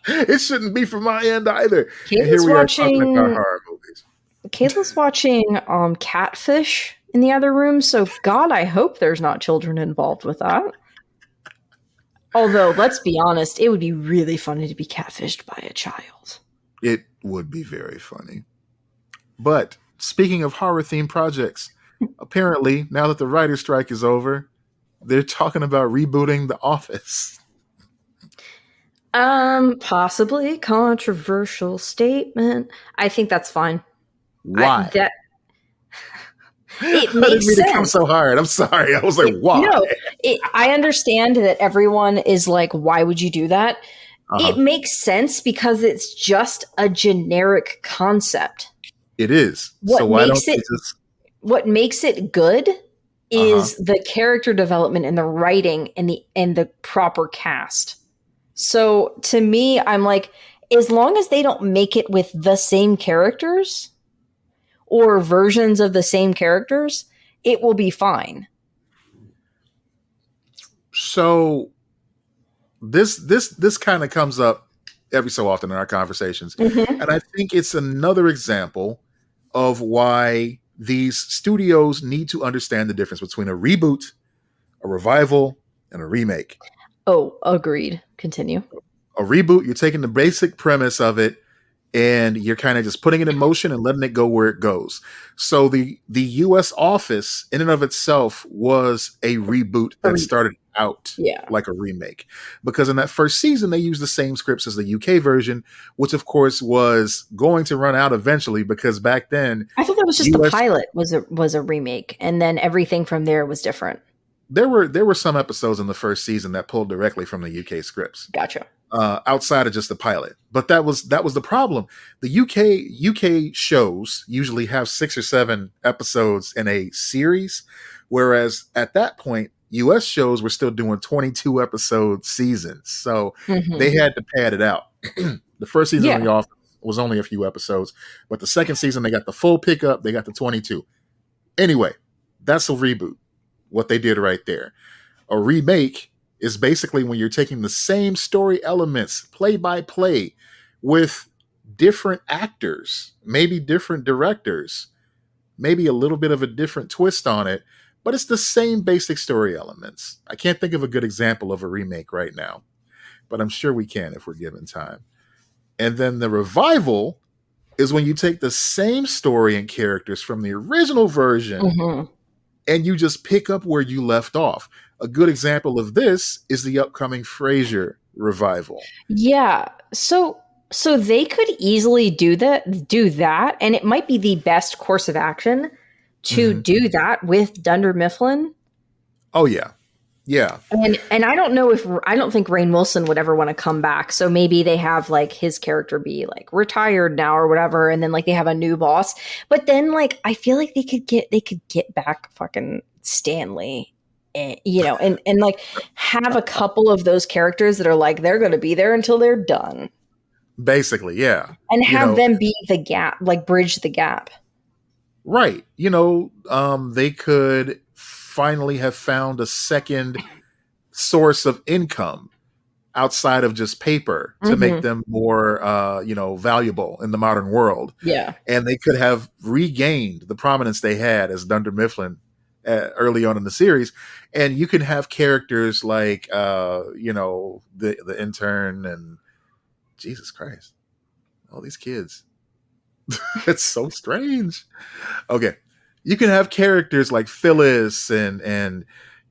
It shouldn't be from my end either. Kayla's and here we watching, are talking about horror movies. Kayla's watching Catfish in the other room, so God, I hope there's not children involved with that. Although, let's be honest, it would be really funny to be catfished by a child. It would be very funny. But speaking of horror-themed projects, apparently, now that the writer's strike is over, they're talking about rebooting The Office. Possibly controversial statement. I think that's fine. Why? It makes sense. To come so hard. I'm sorry. I was like, why? No, I understand that everyone is like, why would you do that? It makes sense because it's just a generic concept. It is. What makes it good is the character development and the writing and the proper cast. So to me, I'm like, as long as they don't make it with the same characters or versions of the same characters, it will be fine. So this kind of comes up every so often in our conversations. And I think it's another example of why these studios need to understand the difference between a reboot, a revival, and a remake. Oh, agreed. Continue. A reboot, you're taking the basic premise of it and you're kind of just putting it in motion and letting it go where it goes. So the U.S. Office in and of itself was a reboot that started out like a remake. Because in that first season, they used the same scripts as the UK version, which of course was going to run out eventually because back then... I thought that was just the pilot was a remake and then everything from there was different. There were some episodes in the first season that pulled directly from the UK scripts. Gotcha. Outside of just the pilot. But that was the problem. The UK shows usually have 6 or 7 episodes in a series, whereas at that point, US shows were still doing 22 episode seasons. So they had to pad it out. The first season of The Office was only a few episodes, but the second season they got the full pickup, they got the 22. Anyway, that's a reboot. What they did right there. A remake is basically when you're taking the same story elements play by play with different actors, maybe different directors, maybe a little bit of a different twist on it, but it's the same basic story elements. I can't think of a good example of a remake right now, but I'm sure we can if we're given time. And then the revival is when you take the same story and characters from the original version and you just pick up where you left off. A good example of this is the upcoming Frasier revival. Yeah. So they could easily do that, and it might be the best course of action to do that with Dunder Mifflin. Oh yeah. Yeah. And I don't think Rainn Wilson would ever want to come back. So maybe they have like his character be like retired now or whatever, and then like they have a new boss. But then like I feel like they could get back fucking Stanley, and like have a couple of those characters that are like they're going to be there until they're done. Basically, yeah. And You have know, them be the gap, like bridge the gap. right. You know, they could finally have found a second source of income outside of just paper to make Hmm. them more, valuable in the modern world. Yeah. And they could have regained the prominence they had as Dunder Mifflin early on in the series. And you can have characters like, the intern and Jesus Christ, all these kids. It's so strange. Okay. You can have characters like Phyllis and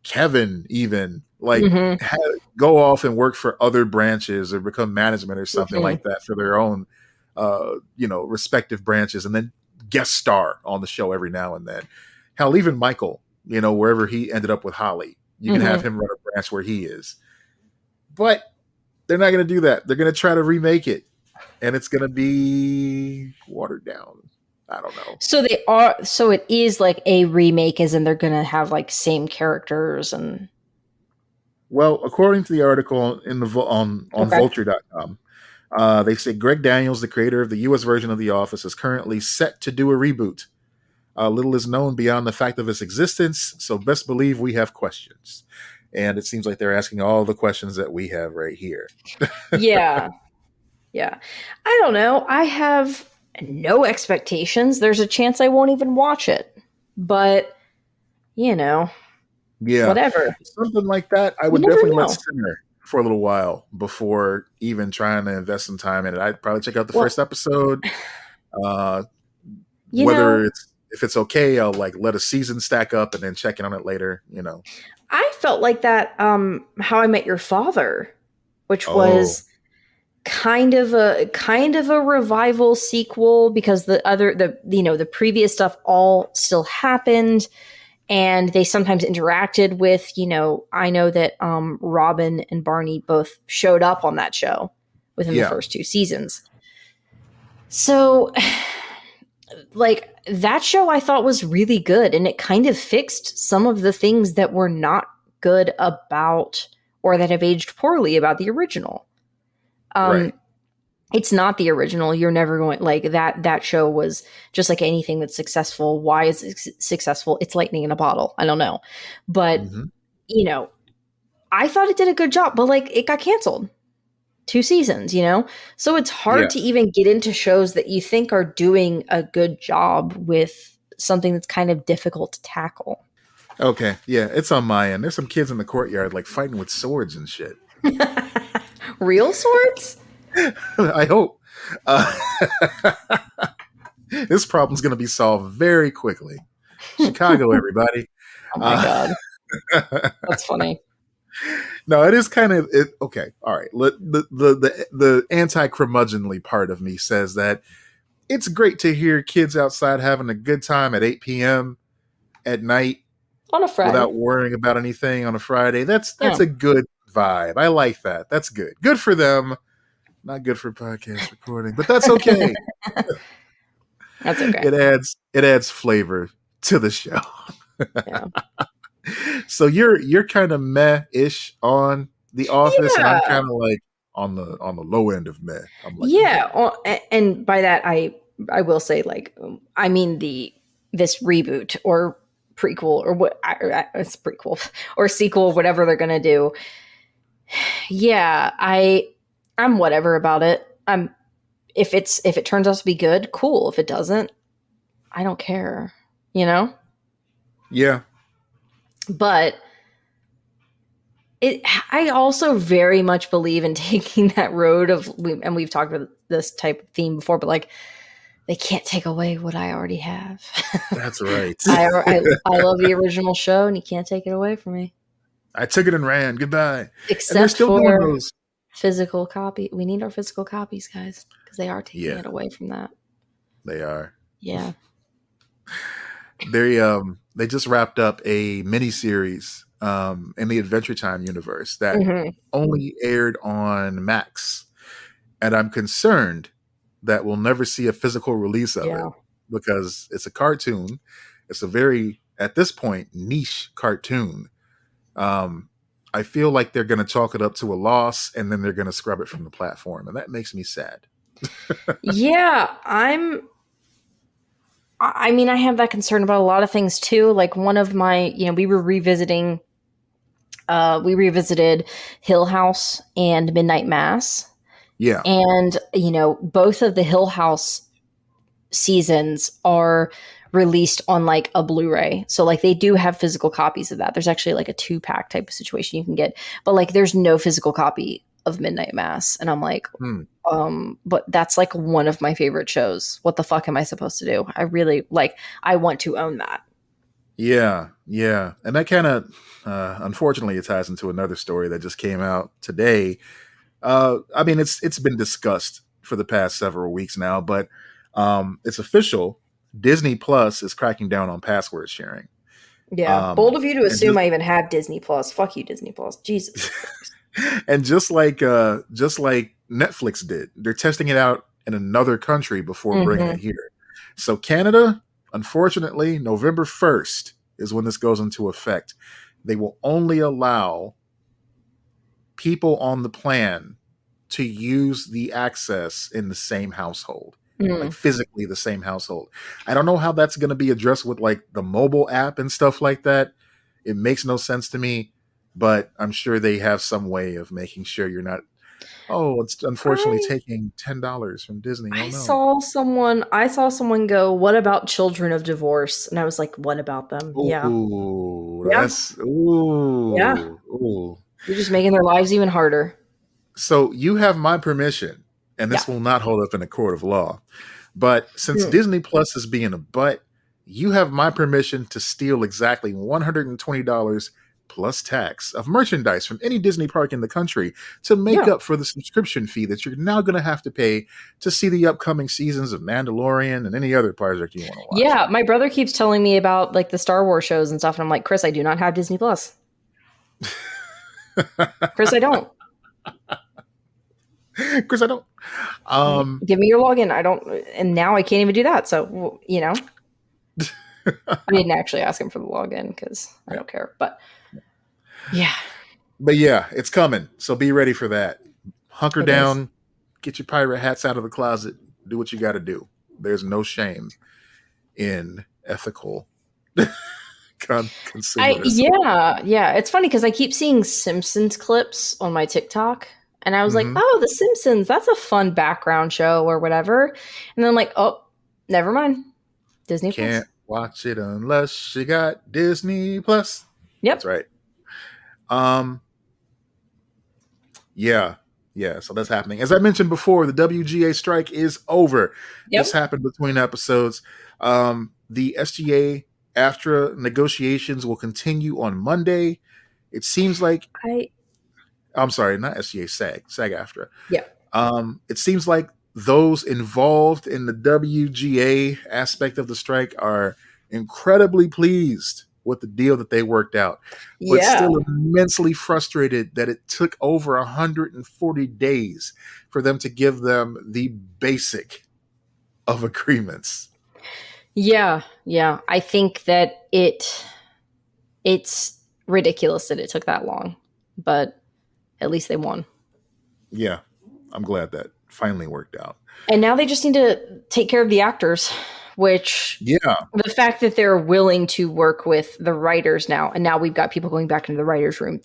Kevin even like Hmm. go off and work for other branches or become management or something Hmm. like that for their own respective branches, and then guest star on the show every now and then. Hell, even Michael, wherever he ended up with Holly, you can have Hmm. him run a branch where he is. But they're not going to do that. They're going to try to remake it, and it's going to be watered down. I don't know. So they are. So it is like a remake, as in they're gonna have like same characters and. Well, according to the article in the on Okay. Vulture.com, they say Greg Daniels, the creator of the U.S. version of The Office, is currently set to do a reboot. Little is known beyond the fact of its existence, so best believe we have questions. And it seems like they're asking all the questions that we have right here. Yeah. Yeah. I don't know. I have no expectations. There's a chance I won't even watch it. But, you know, Yeah, whatever. something like that, I You would never definitely let know. simmer for a little while before even trying to invest some time in it. I'd probably check out the Well, first episode. Uh, you know, if it's okay, I'll like let a season stack up and then check in on it later. I felt like that How I Met Your Father, which Oh, was kind of a revival sequel because the previous stuff all still happened, and they sometimes interacted with, I know that Robin and Barney both showed up on that show within the yeah. first two seasons. So like that show I thought was really good, and it kind of fixed some of the things that were not good about, or that have aged poorly about, the original. um Right. it's not the original. You're never going, like, that show was just like anything that's successful. Why is it successful? It's lightning in a bottle. I don't know. But, Hmm. you know, I thought it did a good job, but like it got canceled. Two seasons. So it's hard Yeah. to even get into shows that you think are doing a good job with something that's kind of difficult to tackle. Okay. Yeah. It's on my end. There's some kids in the courtyard like fighting with swords and shit. Real swords? I hope. Uh, this problem's going to be solved very quickly. Chicago, everybody. Oh my Uh, god, that's funny. no, it is kind of it. Okay. All right. The anti curmudgeonly part of me says that it's great to hear kids outside having a good time at 8 p.m. at night On a Friday. without worrying about anything on a Friday. That's Yeah, a good vibe. I like that. That's good. Good for them. Not good for podcast recording, but that's okay. that's okay. It adds flavor to the show. Yeah. So you're kind of meh-ish on The Office, and I'm Yeah. kind of like on the low end of meh. I'm like meh. Yeah, and by that I will say, like, I mean this reboot or prequel, or what, it's prequel or sequel, whatever they're gonna do. Yeah, I'm whatever about it. If it turns out to be good, cool. If it doesn't, I don't care. You know. Yeah, But I also very much believe in taking that road of, and we've talked about this type of theme before, but like they can't take away what I already have. that's right. I love the original show, and you can't take it away from me, I took it and ran. Goodbye. And they're except still doing for those. physical copy. We need our physical copies, guys, because they are taking Yeah, it away from that. they are. Yeah. They just wrapped up a mini series in the Adventure Time universe that Hmm. only aired on Max, and I'm concerned that we'll never see a physical release of it Yeah. because it's a cartoon. It's a very, at this point, niche cartoon. I feel like they're going to chalk it up to a loss, and then they're going to scrub it from the platform, and that makes me sad. Yeah, I mean, I have that concern about a lot of things too. Like one of my, we revisited Hill House and Midnight Mass. Yeah. And, both of the Hill House seasons are released on like a Blu-ray. So like they do have physical copies of that. There's actually like a 2-pack type of situation you can get, but like there's no physical copy of Midnight Mass. And I'm like, Hmm. but that's like one of my favorite shows. What the fuck am I supposed to do? I really like, I want to own that. Yeah, yeah, and that kind of, unfortunately, it ties into another story that just came out today. I mean, it's been discussed for the past several weeks now, but it's official. Disney Plus is cracking down on password sharing. Yeah. Bold Um, of you to and assume just I even have Disney Plus. Fuck you, Disney Plus. Jesus. and just like Netflix did, they're testing it out in another country before bringing Hmm. it here. So Canada, unfortunately, November 1st is when this goes into effect. They will only allow people on the plan to use the access in the same household, like Mm. physically the same household. I don't know how that's going to be addressed with like the mobile app and stuff like that. It makes no sense to me, but I'm sure they have some way of making sure you're not. Oh, it's unfortunately I taking $10 from Disney. Oh no. I saw someone go, "What about children of divorce?" And I was like, "What about them?" Yeah. Ooh, Yeah. that's Yeah. ooh. You're just making their lives even harder. So you have my permission, and Yeah. this will not hold up in a court of law. But since Mm. Disney Plus is being a butt, you have my permission to steal exactly $120 plus tax of merchandise from any Disney park in the country to make Yeah. up for the subscription fee that you're now going to have to pay to see the upcoming seasons of Mandalorian and any other project you want to watch. Yeah. My brother keeps telling me about like the Star Wars shows and stuff. And I'm like, Chris, I do not have Disney Plus. Chris, I don't. Because I don't. Um, Give me your login. I don't. And now I can't even do that. So, I didn't actually ask him for the login because I don't care. But yeah, but yeah, it's coming. So be ready for that. Hunker it is. down, get your pirate hats out of the closet, do what you got to do. There's no shame in ethical consumerism. Yeah. It's funny because I keep seeing Simpsons clips on my TikTok, and I was like, Hmm. "Oh, The Simpsons. That's a fun background show or whatever." And then I'm like, "Oh, never mind. Disney Plus." Can't watch it unless you got Disney Plus. That's Yep. right. Um, yeah, yeah. So that's happening. As I mentioned before, the WGA strike is over. This Yep. happened between episodes. The SGA AFTRA negotiations will continue on Monday. It seems like I I'm sorry, not SGA, SAG AFTRA. Yeah. It seems like those involved in the WGA aspect of the strike are incredibly pleased with the deal that they worked out, but Yeah. still immensely frustrated that it took over 140 days for them to give them the basic of agreements. Yeah. I think that it's ridiculous that it took that long, but at least they won. Yeah, I'm glad that finally worked out. And now they just need to take care of the actors, which Yeah, the fact that they're willing to work with the writers now, and now we've got people going back into the writers' room.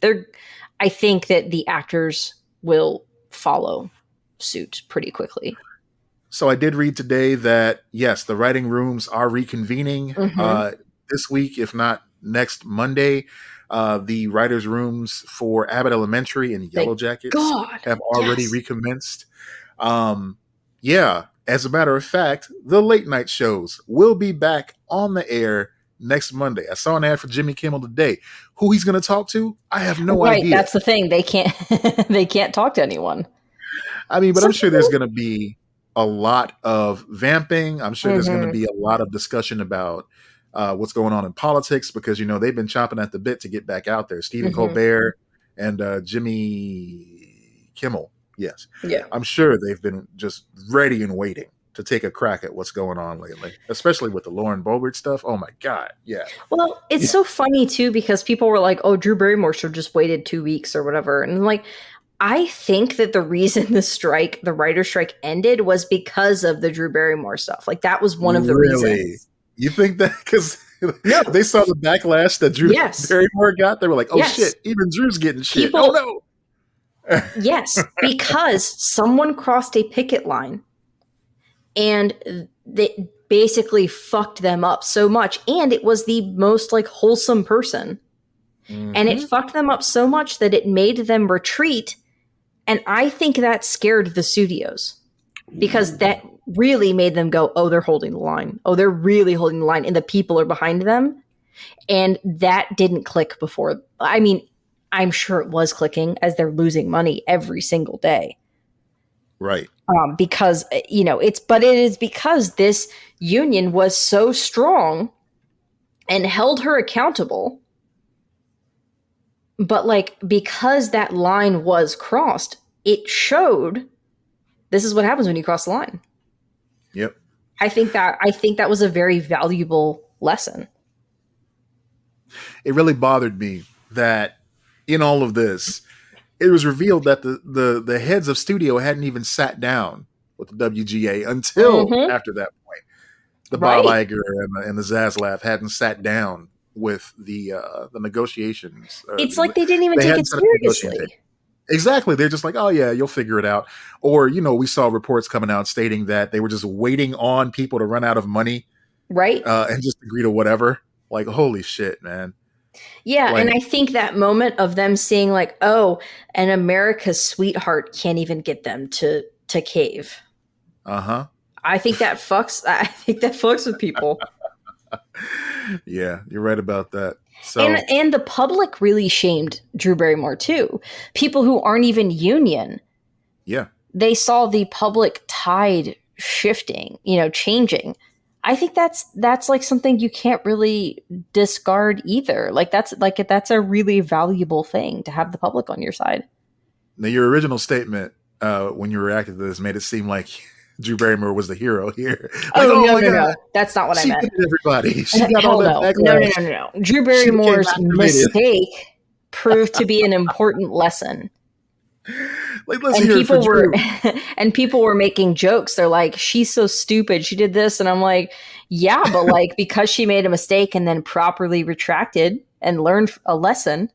I think that the actors will follow suit pretty quickly. so I did read today that yes, the writing rooms are reconvening Mm-hmm. this week, if not next Monday. The writers' rooms for Abbott Elementary and Yellow Thank Jackets God. have already Yes. recommenced. Yeah, as a matter of fact, the late night shows will be back on the air next Monday. I saw an ad for Jimmy Kimmel today. Who he's going to talk to, I have no Right. idea. That's the thing. They can't. They can't talk to anyone. I mean, but I'm Some sure there's people. going to be a lot of vamping. I'm sure there's going to Mm-hmm. be a lot of discussion about what's going on in politics because they've been chomping at the bit to get back out there. Stephen Mm-hmm. Colbert and Jimmy Kimmel. Yes, Yeah. I'm sure they've been just ready and waiting to take a crack at what's going on lately, especially with the Lauren Boebert stuff. Oh my God, yeah, Well, it's so funny too because people were like, "Oh, Drew Barrymore should have just waited 2 weeks or whatever," and I'm like, I think that the reason the writer strike ended was because of the Drew Barrymore stuff. Like that was one of the Really? reasons. You think that because No, they saw the backlash that Drew yes, Barrymore got, they were like, "Oh yes. shit, even Drew's getting shit." Oh People, no. yes, because someone crossed a picket line and they basically fucked them up so much. And it was the most like wholesome person. And it Mm-hmm. fucked them up so much that it made them retreat. And I think that scared the studios because that really made them go, oh, they're holding the line. Oh, they're really holding the line. And the people are behind them. And that didn't click before. I mean, I'm sure it was clicking as they're losing money every single day. Right. Because, but it is because this union was so strong and held her accountable. But like, because that line was crossed, it showed this is what happens when you cross the line. Yep. I think that was a very valuable lesson. It really bothered me that in all of this, it was revealed that the heads of studio hadn't even sat down with the WGA until Mm-hmm. after that point. The Bob Right. Iger and the Zaslav hadn't sat down with the negotiations. It's like they didn't even They take hadn't it set up the negotiating table. seriously. Exactly. They're just like, oh yeah, you'll figure it out. Or, we saw reports coming out stating that they were just waiting on people to run out of money Right? and just agree to whatever. Like, holy shit, man. Yeah, and Like, I think that moment of them seeing like, oh, an America's sweetheart can't even get them to cave. uh-huh. I think that fucks with people. Yeah, you're right about that. And So, and the public really shamed Drew Barrymore too. People who aren't even union, yeah. they saw the public tide shifting, changing. I think that's like something you can't really discard either. That's a really valuable thing to have the public on your side. Now, your original statement when you reacted to this made it seem like Drew Barrymore was the hero here. Like, Oh oh no, my no, God, no. That's not what I she meant. did it, everybody. She got all Hell that no. No, no, backlash. no, no, no. Drew She became Barrymore's activated. mistake proved to be an important lesson. Like, let's And hear it for people were Drew. and people were making jokes. They're like, she's so stupid. She did this. And I'm like, yeah, but like because she made a mistake and then properly retracted and learned a lesson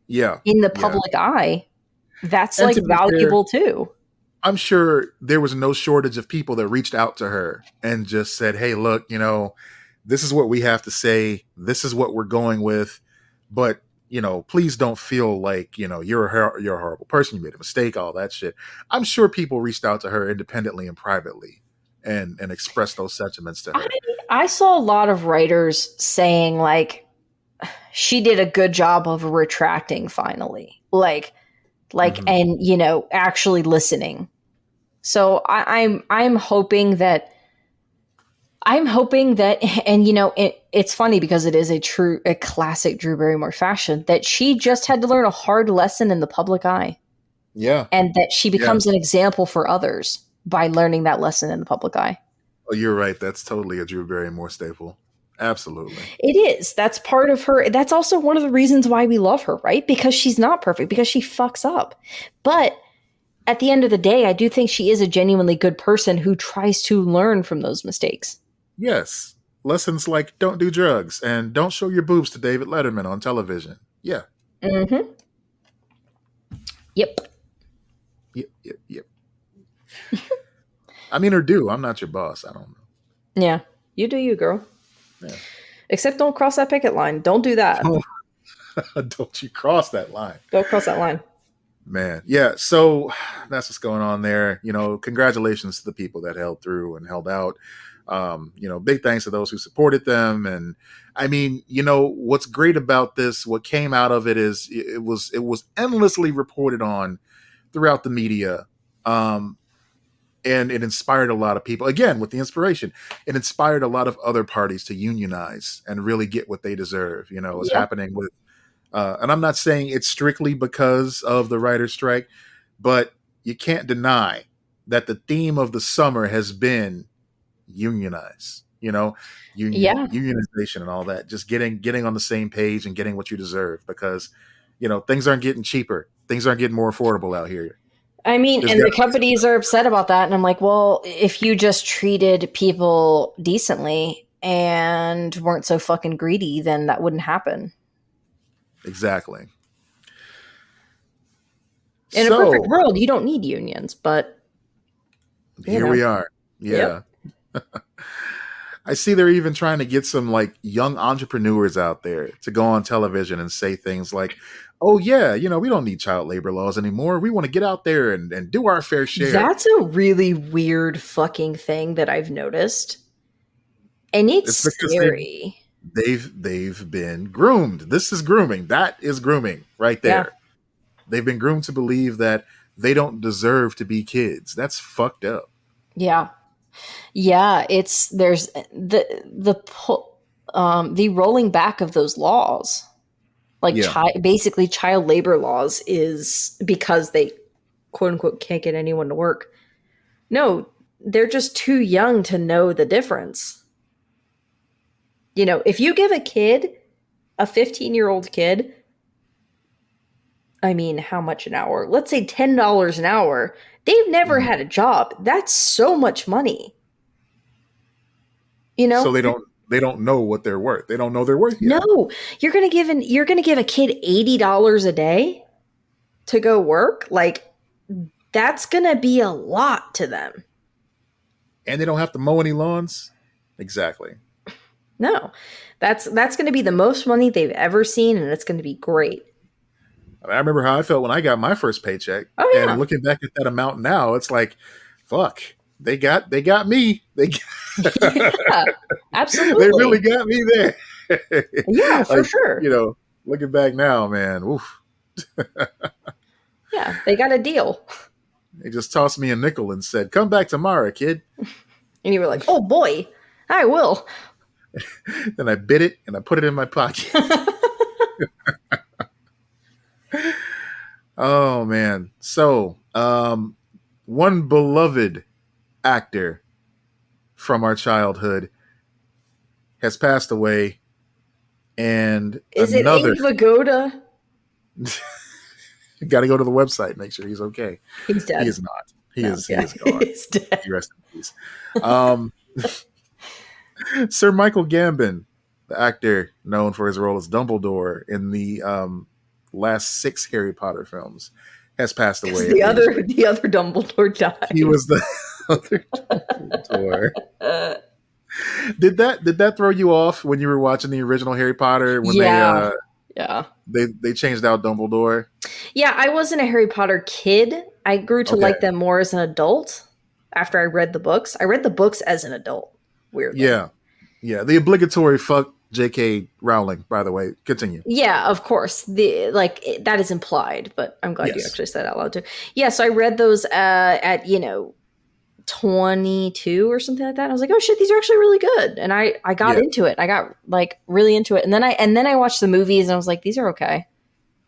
Yeah. in the Yeah. public eye, that's And like to be fair, valuable too. I'm sure there was no shortage of people that reached out to her and just said, hey, look, this is what we have to say. This is what we're going with. But, please don't feel like, you're a horrible person. You made a mistake, all that shit. I'm sure people reached out to her independently and privately and expressed those sentiments to her. I saw a lot of writers saying like she did a good job of retracting finally. Mhm. And actually listening. So I'm hoping that and it's funny because it is a classic Drew Barrymore fashion that she just had to learn a hard lesson in the public eye Yeah. and that she Yeah. becomes an example for others by learning that lesson in the public eye. Oh, you're right. That's totally a Drew Barrymore staple. Absolutely. It is. That's part of her. That's also one of the reasons why we love her, right? Because she's not perfect, because she fucks up. But at the end of the day, I do think she is a genuinely good person who tries to learn from those mistakes. Yes. Lessons like don't do drugs and don't show your boobs to David Letterman on television. Yeah. Mm-hmm. Yep. Yep. I mean, or do. I'm not your boss. I don't know. Yeah. You do you, girl. Yeah. Except don't cross that picket line. Don't do that. Don't you cross that line. Don't cross that line. Man. Yeah. So that's what's going on there. Congratulations to the people that held through and held out. Big thanks to those who supported them. And I mean, what's great about this, what came out of it is it was endlessly reported on throughout the media. And it inspired a lot of people. Again, with the inspiration, it inspired a lot of other parties to unionize and really get what they deserve. It's happening with, and I'm not saying it's strictly because of the writer's strike, but you can't deny that the theme of the summer has been unionize, unionization and all that, just getting on the same page and getting what you deserve because, things aren't getting cheaper. Things aren't getting more affordable out here. I mean, There's and the got companies are upset about that. And I'm like, well, if you just treated people decently and weren't so fucking greedy, then that wouldn't happen. exactly. In a perfect So world, you don't need unions, but you here know, we are. yep. Yeah. I see they're even trying to get some like young entrepreneurs out there to go on television and say things like, oh yeah, we don't need child labor laws anymore. We want to get out there and do our fair share. That's a really weird fucking thing that I've noticed. And it's It's because scary. they've been groomed. This is grooming. That is grooming right Yeah. there. They've been groomed to believe that they don't deserve to be kids. That's fucked up. Yeah. Yeah. There's the rolling back of those laws, like Yeah. basically child labor laws, is because they quote unquote can't get anyone to work. No, they're just too young to know the difference. If you give a 15-year-old kid, I mean, how much an hour? Let's say $10 an hour. They've never had a job. That's so much money. So they don't know what they're worth. They don't know their worth yet. No, you're gonna give a kid $80 a day to go work. Like, that's gonna be a lot to them. And they don't have to mow any lawns. Exactly. No, that's gonna be the most money they've ever seen, and it's gonna be great. I remember how I felt when I got my first paycheck. Oh yeah. And looking back at that amount now, it's like, fuck, they got me. Yeah, absolutely. They really got me there. Yeah, for sure. Looking back now, man, oof. Yeah, they got a deal. They just tossed me a nickel and said, come back tomorrow, kid. And you were like, oh boy, I will. Then I bit it and I put it in my pocket. Oh man. So, one beloved actor from our childhood has passed away, and Is another it Abe Vigoda? got to go to the website, make sure he's okay. He's dead. He is not. He No, is yeah, gone. he's dead. Rest in peace. Sir Michael Gambon, the actor known for his role as Dumbledore in the last 6 Harry Potter films, has passed away. The other Dumbledore died. He was the other Dumbledore. Did that throw you off when you were watching the original Harry Potter? When yeah. they changed out Dumbledore? Yeah, I wasn't a Harry Potter kid. I grew to like them more as an adult after I read the books. I read the books as an adult. Weirdly. Yeah. The obligatory fuck J.K. Rowling, by the way. Continue. Yeah, of course. That is implied, but I'm glad you actually said it out loud too. Yeah, so I read those at 22 or something like that. I was like, oh shit, these are actually really good. And I got into it. I got like really into it. And then I watched the movies and I was like, these are okay.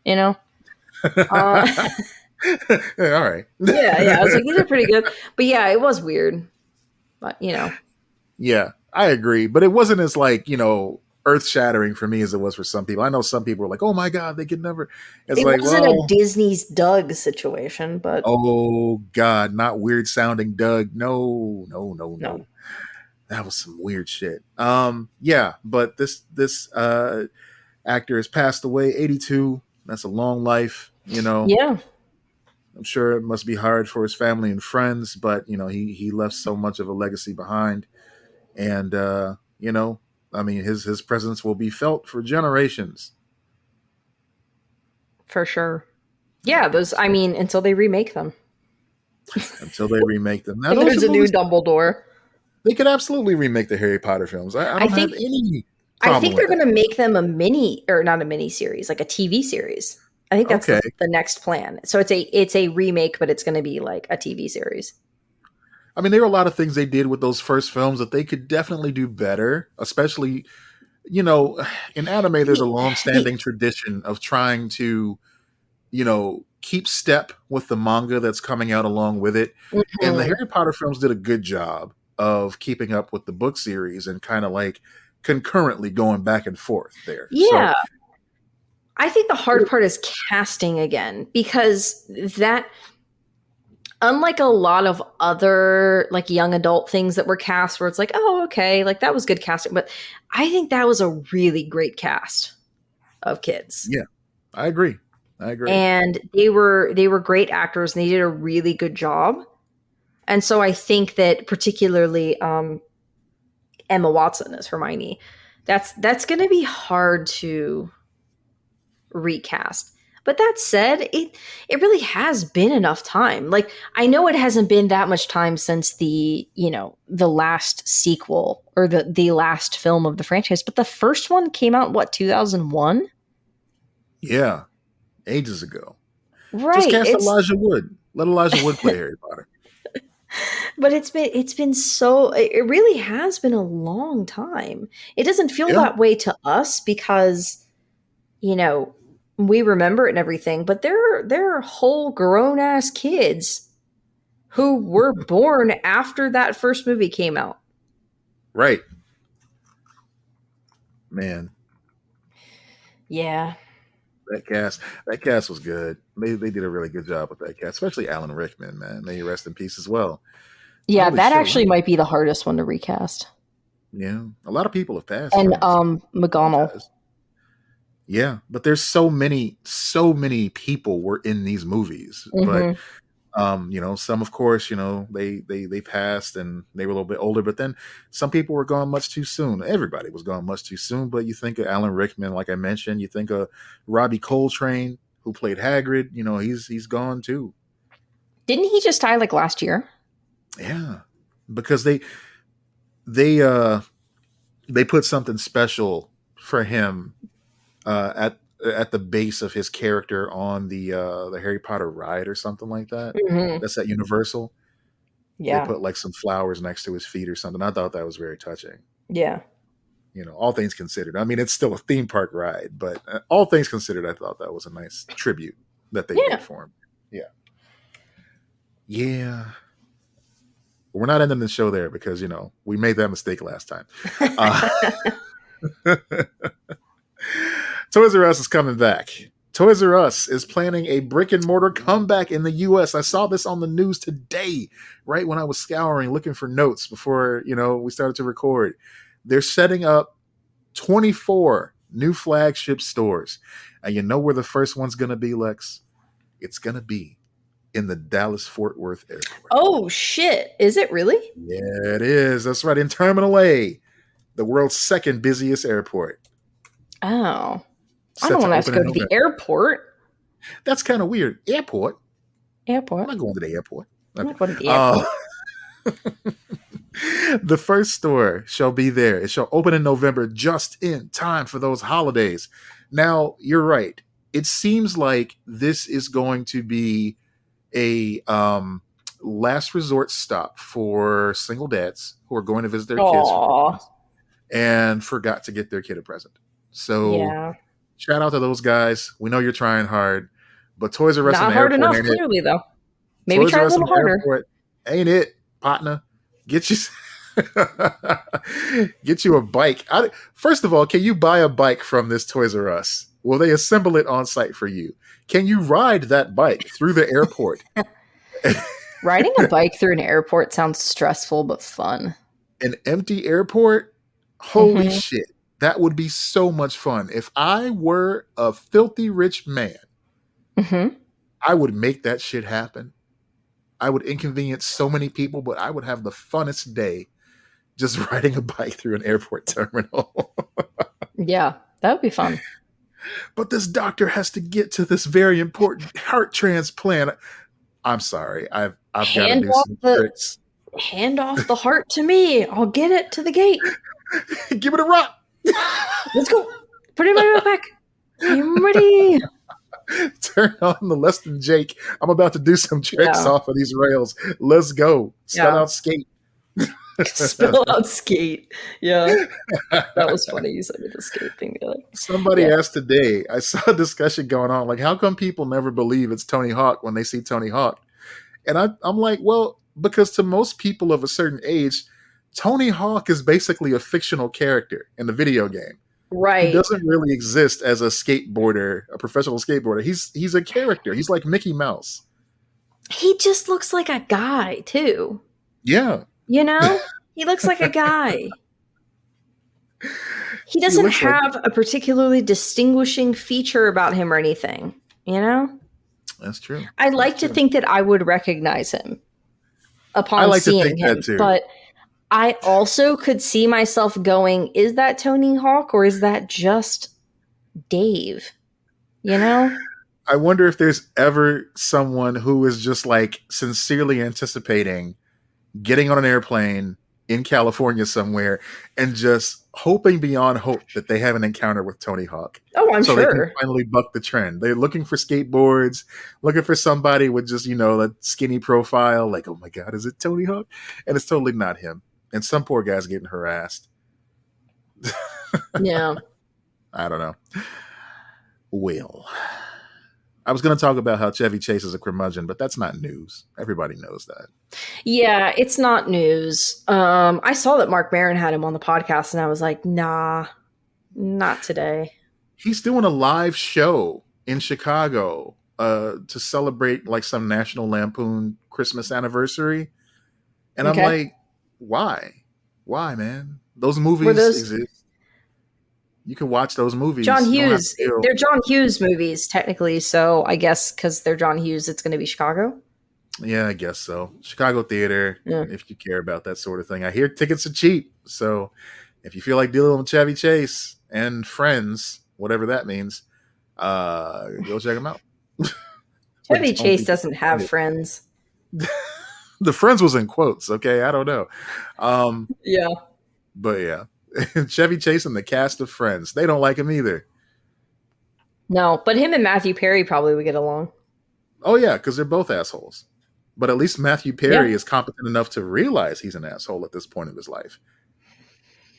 All right. Yeah. I was like, these are pretty good. But yeah, it was weird. But Yeah, I agree. But it wasn't as like, earth shattering for me as it was for some people. I know some people were like, oh my God, they could never. It wasn't a Disney's Doug situation, but. Oh God, not weird sounding Doug. No. That was some weird shit. Yeah, but this actor has passed away, 82. That's a long life, Yeah. I'm sure it must be hard for his family and friends, but he left so much of a legacy behind. And his presence will be felt for generations. For sure. Yeah, until they remake them. Until they remake them. Now, there's a new Dumbledore. They could absolutely remake the Harry Potter films. I think they're going to make them not a mini series, like a TV series. I think that's the next plan. So it's a remake, but it's going to be like a TV series. I mean, there are a lot of things they did with those first films that they could definitely do better, especially, in anime, there's a long-standing tradition of trying to, keep step with the manga that's coming out along with it. Mm-hmm. And the Harry Potter films did a good job of keeping up with the book series and kind of like concurrently going back and forth there. Yeah. I think the hard part is casting again, because that, unlike a lot of other like young adult things that were cast where it's like, oh, okay, like that was good casting, but I think that was a really great cast of kids. Yeah, I agree. I agree. And they were great actors and they did a really good job. And so I think that particularly Emma Watson as Hermione, that's going to be hard to recast. But that said, it really has been enough time. Like, I know it hasn't been that much time since the last sequel or the last film of the franchise, but the first one came out what, 2001? Yeah, ages ago. Just Right. cast It's Elijah Wood. Let Elijah Wood play Harry Potter. But it's been so, it really has been a long time. It doesn't feel Yeah, that way to us because, you know, we remember it and everything, but there are whole grown ass kids who were born after that first movie came out. right. Man, Yeah. that cast was good. They did a really good job with that cast, especially Alan Rickman. Man, may he rest in peace as well. Yeah, Holy that shit! actually might be the hardest one to recast. Yeah, a lot of people have passed And from this McGonagall. franchise. Yeah, but there's so many people were in these movies. But Hmm. some of course, they passed and they were a little bit older. But then some people were gone much too soon. Everybody was gone much too soon. But you think of Alan Rickman, like I mentioned. You think of Robbie Coltrane, who played Hagrid. He's gone too. Didn't he just die like last year? Yeah, because they they put something special for him at the base of his character on the Harry Potter ride or something like that. Hmm. That's at Universal. They Yeah. put like some flowers next to his feet or something. I thought that was very touching. Yeah. All things considered. I mean, it's still a theme park ride, but all things considered, I thought that was a nice tribute that they Yeah. did for him. Yeah, yeah. We're not ending the show there because we made that mistake last time. Uh, Toys R Us is coming back. Toys R Us is planning a brick and mortar comeback in the US. I saw this on the news today, right when I was scouring, looking for notes before, we started to record. They're setting up 24 new flagship stores. And you know where the first one's going to be, Lex? It's going to be in the Dallas Fort Worth airport. Oh shit. Is it really? Yeah, it is. That's right. In Terminal A, the world's second busiest airport. Oh. I Set don't to want to have to open go in to the November. airport. That's kind of weird. Airport? I'm Airport. not going to the airport. I'm Okay. not going to the airport. The first store shall be there. It shall open in November, just in time for those holidays. Now, you're right. It seems like this is going to be a last resort stop for single dads who are going to visit their kids for Aw. Christmas and forgot to get their kid a present. So, Yeah. shout out to those guys. We know you're trying hard, but Toys R Us in Not the hard airport enough, ain't it. clearly, though. Maybe Toys try R a Us in little the harder. airport ain't it, partner. Get you get you a bike. First of all, can you buy a bike from this Toys R Us? Will they assemble it on site for you? Can you ride that bike through the airport? Riding a bike through an airport sounds stressful but fun. An empty airport? Holy Mhm. shit. That would be so much fun. If I were a filthy rich man, Mhm. I would make that shit happen. I would inconvenience so many people, but I would have the funnest day just riding a bike through an airport terminal. Yeah, that would be fun. But this doctor has to get to this very important heart transplant. I'm sorry. I've got to Hand do off some the tricks. hand off the heart to me. I'll get it to the gate. Give it a rock. Let's go. Put it in my backpack. I'm ready. Turn on the Less Than Jake. I'm about to do some tricks Yeah. off of these rails. Let's go. Spell Yeah. out skate. Spill out skate. Yeah, that was funny. You sent me the skate thing the other. Somebody Yeah. asked today, I saw a discussion going on, like, how come people never believe it's Tony Hawk when they see Tony Hawk? And I'm like, well, because to most people of a certain age, Tony Hawk is basically a fictional character in the video game. He Right. doesn't really exist as a skateboarder, a professional skateboarder. He's a character. He's like Mickey Mouse. He just looks like a guy, too. Yeah, You know? He looks like a guy. He he doesn't looks like have a particularly distinguishing feature about him or anything, you know? that's true. I That's like to true. think that I would recognize him I upon like to seeing think that him, too. but I also could see myself going, is that Tony Hawk or is that just Dave? You know? I wonder if there's ever someone who is just like sincerely anticipating getting on an airplane in California somewhere and just hoping beyond hope that they have an encounter with Tony Hawk. Oh, I'm So they can sure. finally buck the trend. They're looking for skateboards, looking for somebody with just, a skinny profile, like, oh my God, is it Tony Hawk? And it's totally not him. And some poor guy's getting harassed. Yeah. I don't know. Well, I was going to talk about how Chevy Chase is a curmudgeon, but that's not news. Everybody knows that. Yeah, it's not news. I saw that Mark Maron had him on the podcast, and I was like, nah, not today. He's doing a live show in Chicago to celebrate like some National Lampoon Christmas anniversary. And Okay. I'm like, why? Why, man? Those movies Were those exist. You can watch those movies. John You don't have Hughes? to feel- They're John Hughes movies, technically. So I guess because they're John Hughes, it's going to be Chicago. Yeah, I guess so. Chicago theater, Yeah. if you care about that sort of thing. I hear tickets are cheap. So if you feel like dealing with Chevy Chase and friends, whatever that means, go check them out. Chevy Don't Chase be doesn't have disappointed. friends. The friends was in quotes, okay? I don't know. Yeah. But yeah. Chevy Chase and the cast of Friends. They don't like him either. No, but him and Matthew Perry probably would get along. Oh yeah, because they're both assholes. But at least Matthew Perry is competent enough to realize he's an asshole at this point of his life.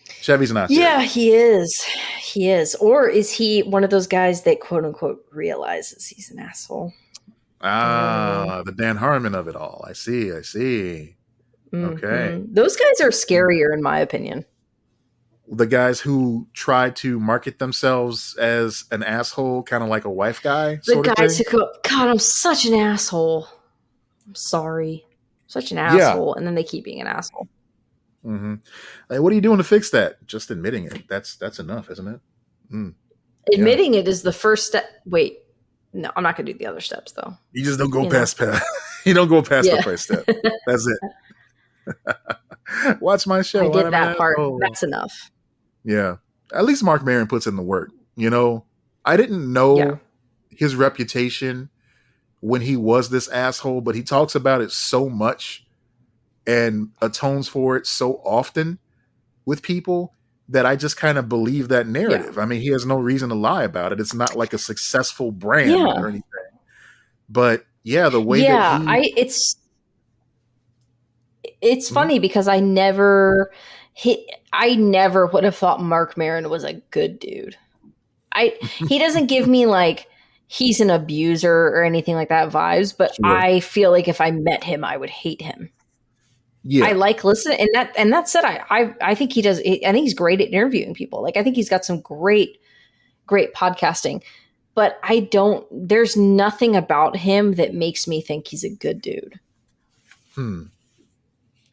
Chevy's not there. Yeah, he is. He is. Or is he one of those guys that quote unquote realizes he's an asshole? The Dan Harmon of it all. I see. Mm-hmm. Okay. Those guys are scarier in my opinion. The guys who try to market themselves as an asshole, kind of like a wife guy. The guys who go, God, I'm such an asshole. I'm sorry. Such an asshole. And then they keep being an asshole. Mm-hmm. Like, what are you doing to fix that? Just admitting it. That's enough, isn't it? Admitting it is the first step. Wait, no, I'm not going to do the other steps though. You just don't go past you don't go past the first step. That's it. Watch my show. I did that part. That's enough. Yeah. At least Mark Maron puts in the work. I didn't know his reputation when he was this asshole, but he talks about it so much and atones for it so often with people that I just kind of believe that narrative. I mean, he has no reason to lie about it. It's not like a successful brand or anything. But yeah, the way that it's funny because I never would have thought Mark Maron was a good dude. He doesn't give me like he's an abuser or anything like that vibes, but I feel like if I met him, I would hate him. Yeah, I like listening, and that said, I think he does. I think he's great at interviewing people. Like I think he's got some great podcasting, but there's nothing about him that makes me think he's a good dude.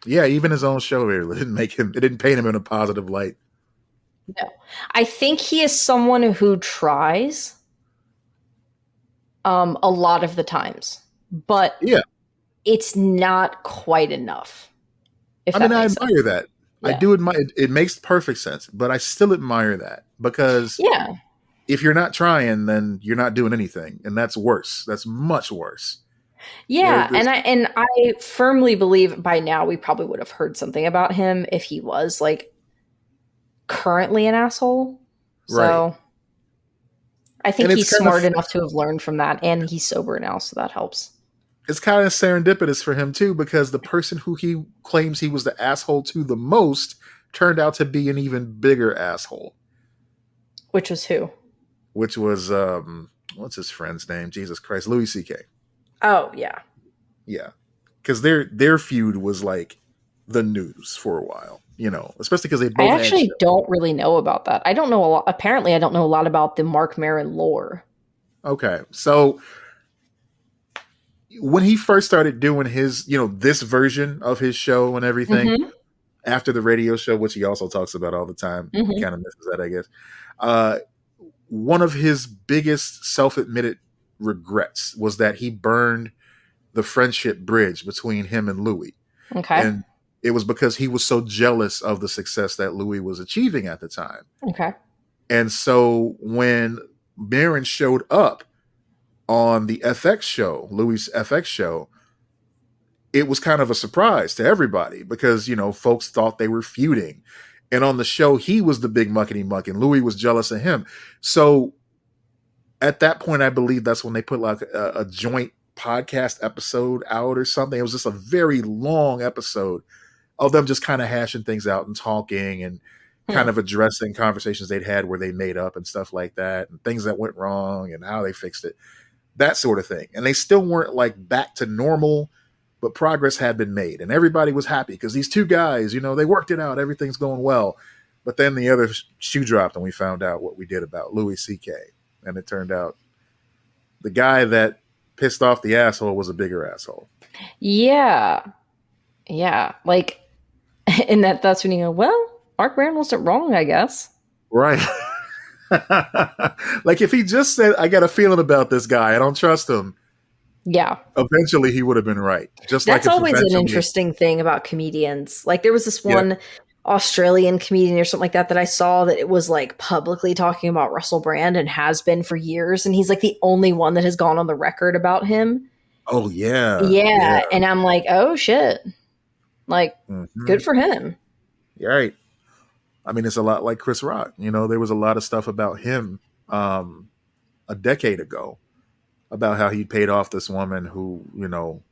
Yeah, even his own show didn't paint him in a positive light. No. I think he is someone who tries a lot of the times, but it's not quite enough. I admire that. Yeah. I do admire it. Makes perfect sense, but I still admire that because if you're not trying, then you're not doing anything, and that's worse. That's much worse. Yeah, and I firmly believe by now we probably would have heard something about him if he was like currently an asshole. So I think he's smart enough to have learned from that, and he's sober now, so that helps. It's kind of serendipitous for him too, because the person who he claims he was the asshole to the most turned out to be an even bigger asshole. Which was who? Which was what's his friend's name? Jesus Christ, Louis C.K. Oh yeah, because their feud was like the news for a while. especially because they I both had actually shows. don't really know about that. I don't know a lot. Apparently, I don't know a lot about the Mark Maron lore. Okay, so when he first started doing his, this version of his show and everything Mm-hmm. after the radio show, which he also talks about all the time, he Mm-hmm. kind of misses that, I guess. Uh, one of his biggest self-admitted regrets was that he burned the friendship bridge between him and Louis. Okay. And it was because he was so jealous of the success that Louis was achieving at the time. Okay. And so when Maron showed up on the FX show, Louis' FX show, it was kind of a surprise to everybody because, folks thought they were feuding. And on the show, he was the big muckety muck and Louis was jealous of him. So at that point, I believe that's when they put like a joint podcast episode out or something. It was just a very long episode of them just kind of hashing things out and talking and kind of addressing conversations they'd had where they made up and stuff like that and things that went wrong and how they fixed it, that sort of thing. And they still weren't like back to normal, but progress had been made and everybody was happy because these two guys, they worked it out. Everything's going well. But then the other shoe dropped and we found out what we did about Louis C.K. And it turned out the guy that pissed off the asshole was a bigger asshole. Yeah. Yeah. Like, and that's when you go, well, Mark Maron wasn't wrong, I guess. Right. Like if he just said, I got a feeling about this guy, I don't trust him. Yeah. Eventually he would have been right. Just That's like always an interesting thing about comedians. Like there was this one Australian comedian or something like that I saw that it was like publicly talking about Russell Brand and has been for years. And he's like the only one that has gone on the record about him. Oh, yeah. Yeah. And I'm like, oh, shit. Like, good for him. You're right. I mean, it's a lot like Chris Rock. There was a lot of stuff about him a decade ago about how he paid off this woman who,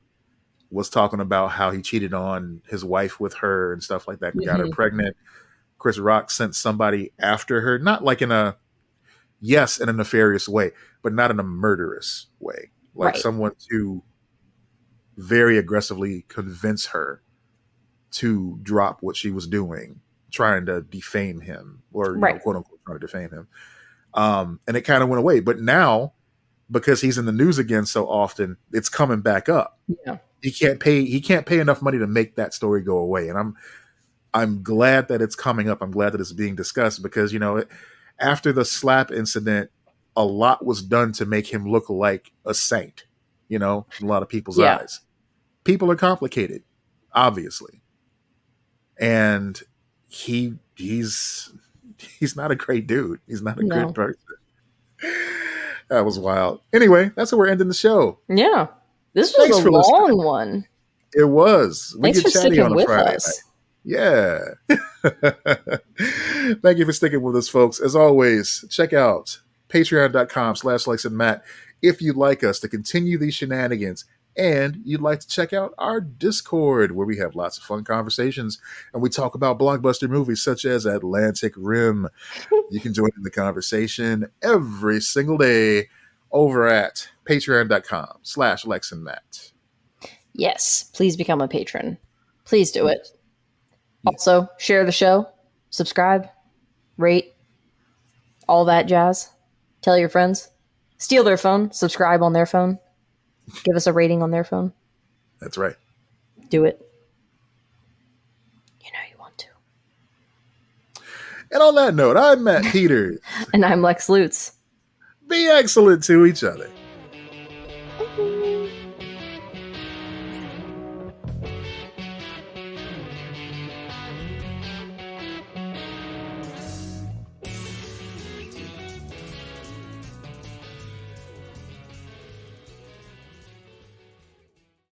was talking about how he cheated on his wife with her and stuff like that and got her pregnant. Chris Rock sent somebody after her, not like in a nefarious way, but not in a murderous way. Like someone to very aggressively convince her to drop what she was doing, trying to defame him or quote unquote trying to defame him. And it kind of went away. But now, because he's in the news again so often, it's coming back up. Yeah. He can't pay enough money to make that story go away. And I'm glad that it's coming up. I'm glad that it's being discussed because, after the slap incident, a lot was done to make him look like a saint, in a lot of people's eyes. People are complicated, obviously. And he's not a great dude. He's not a good person. That was wild. Anyway, that's how we're ending the show. Yeah. This was a long one. It was. Thanks for sticking with us. Yeah. Thank you for sticking with us, folks. As always, check out patreon.com/LexandMatt if you'd like us to continue these shenanigans and you'd like to check out our Discord where we have lots of fun conversations and we talk about blockbuster movies such as Atlantic Rim. You can join in the conversation every single day over at patreon.com/LexandMatt. Yes, please become a patron. Please do it. Also, share the show, subscribe, rate, all that jazz. Tell your friends. Steal their phone, subscribe on their phone. Give us a rating on their phone. That's right. Do it. You know you want to. And on that note, I'm Matt Peters. And I'm Lex Lutz. Be excellent to each other.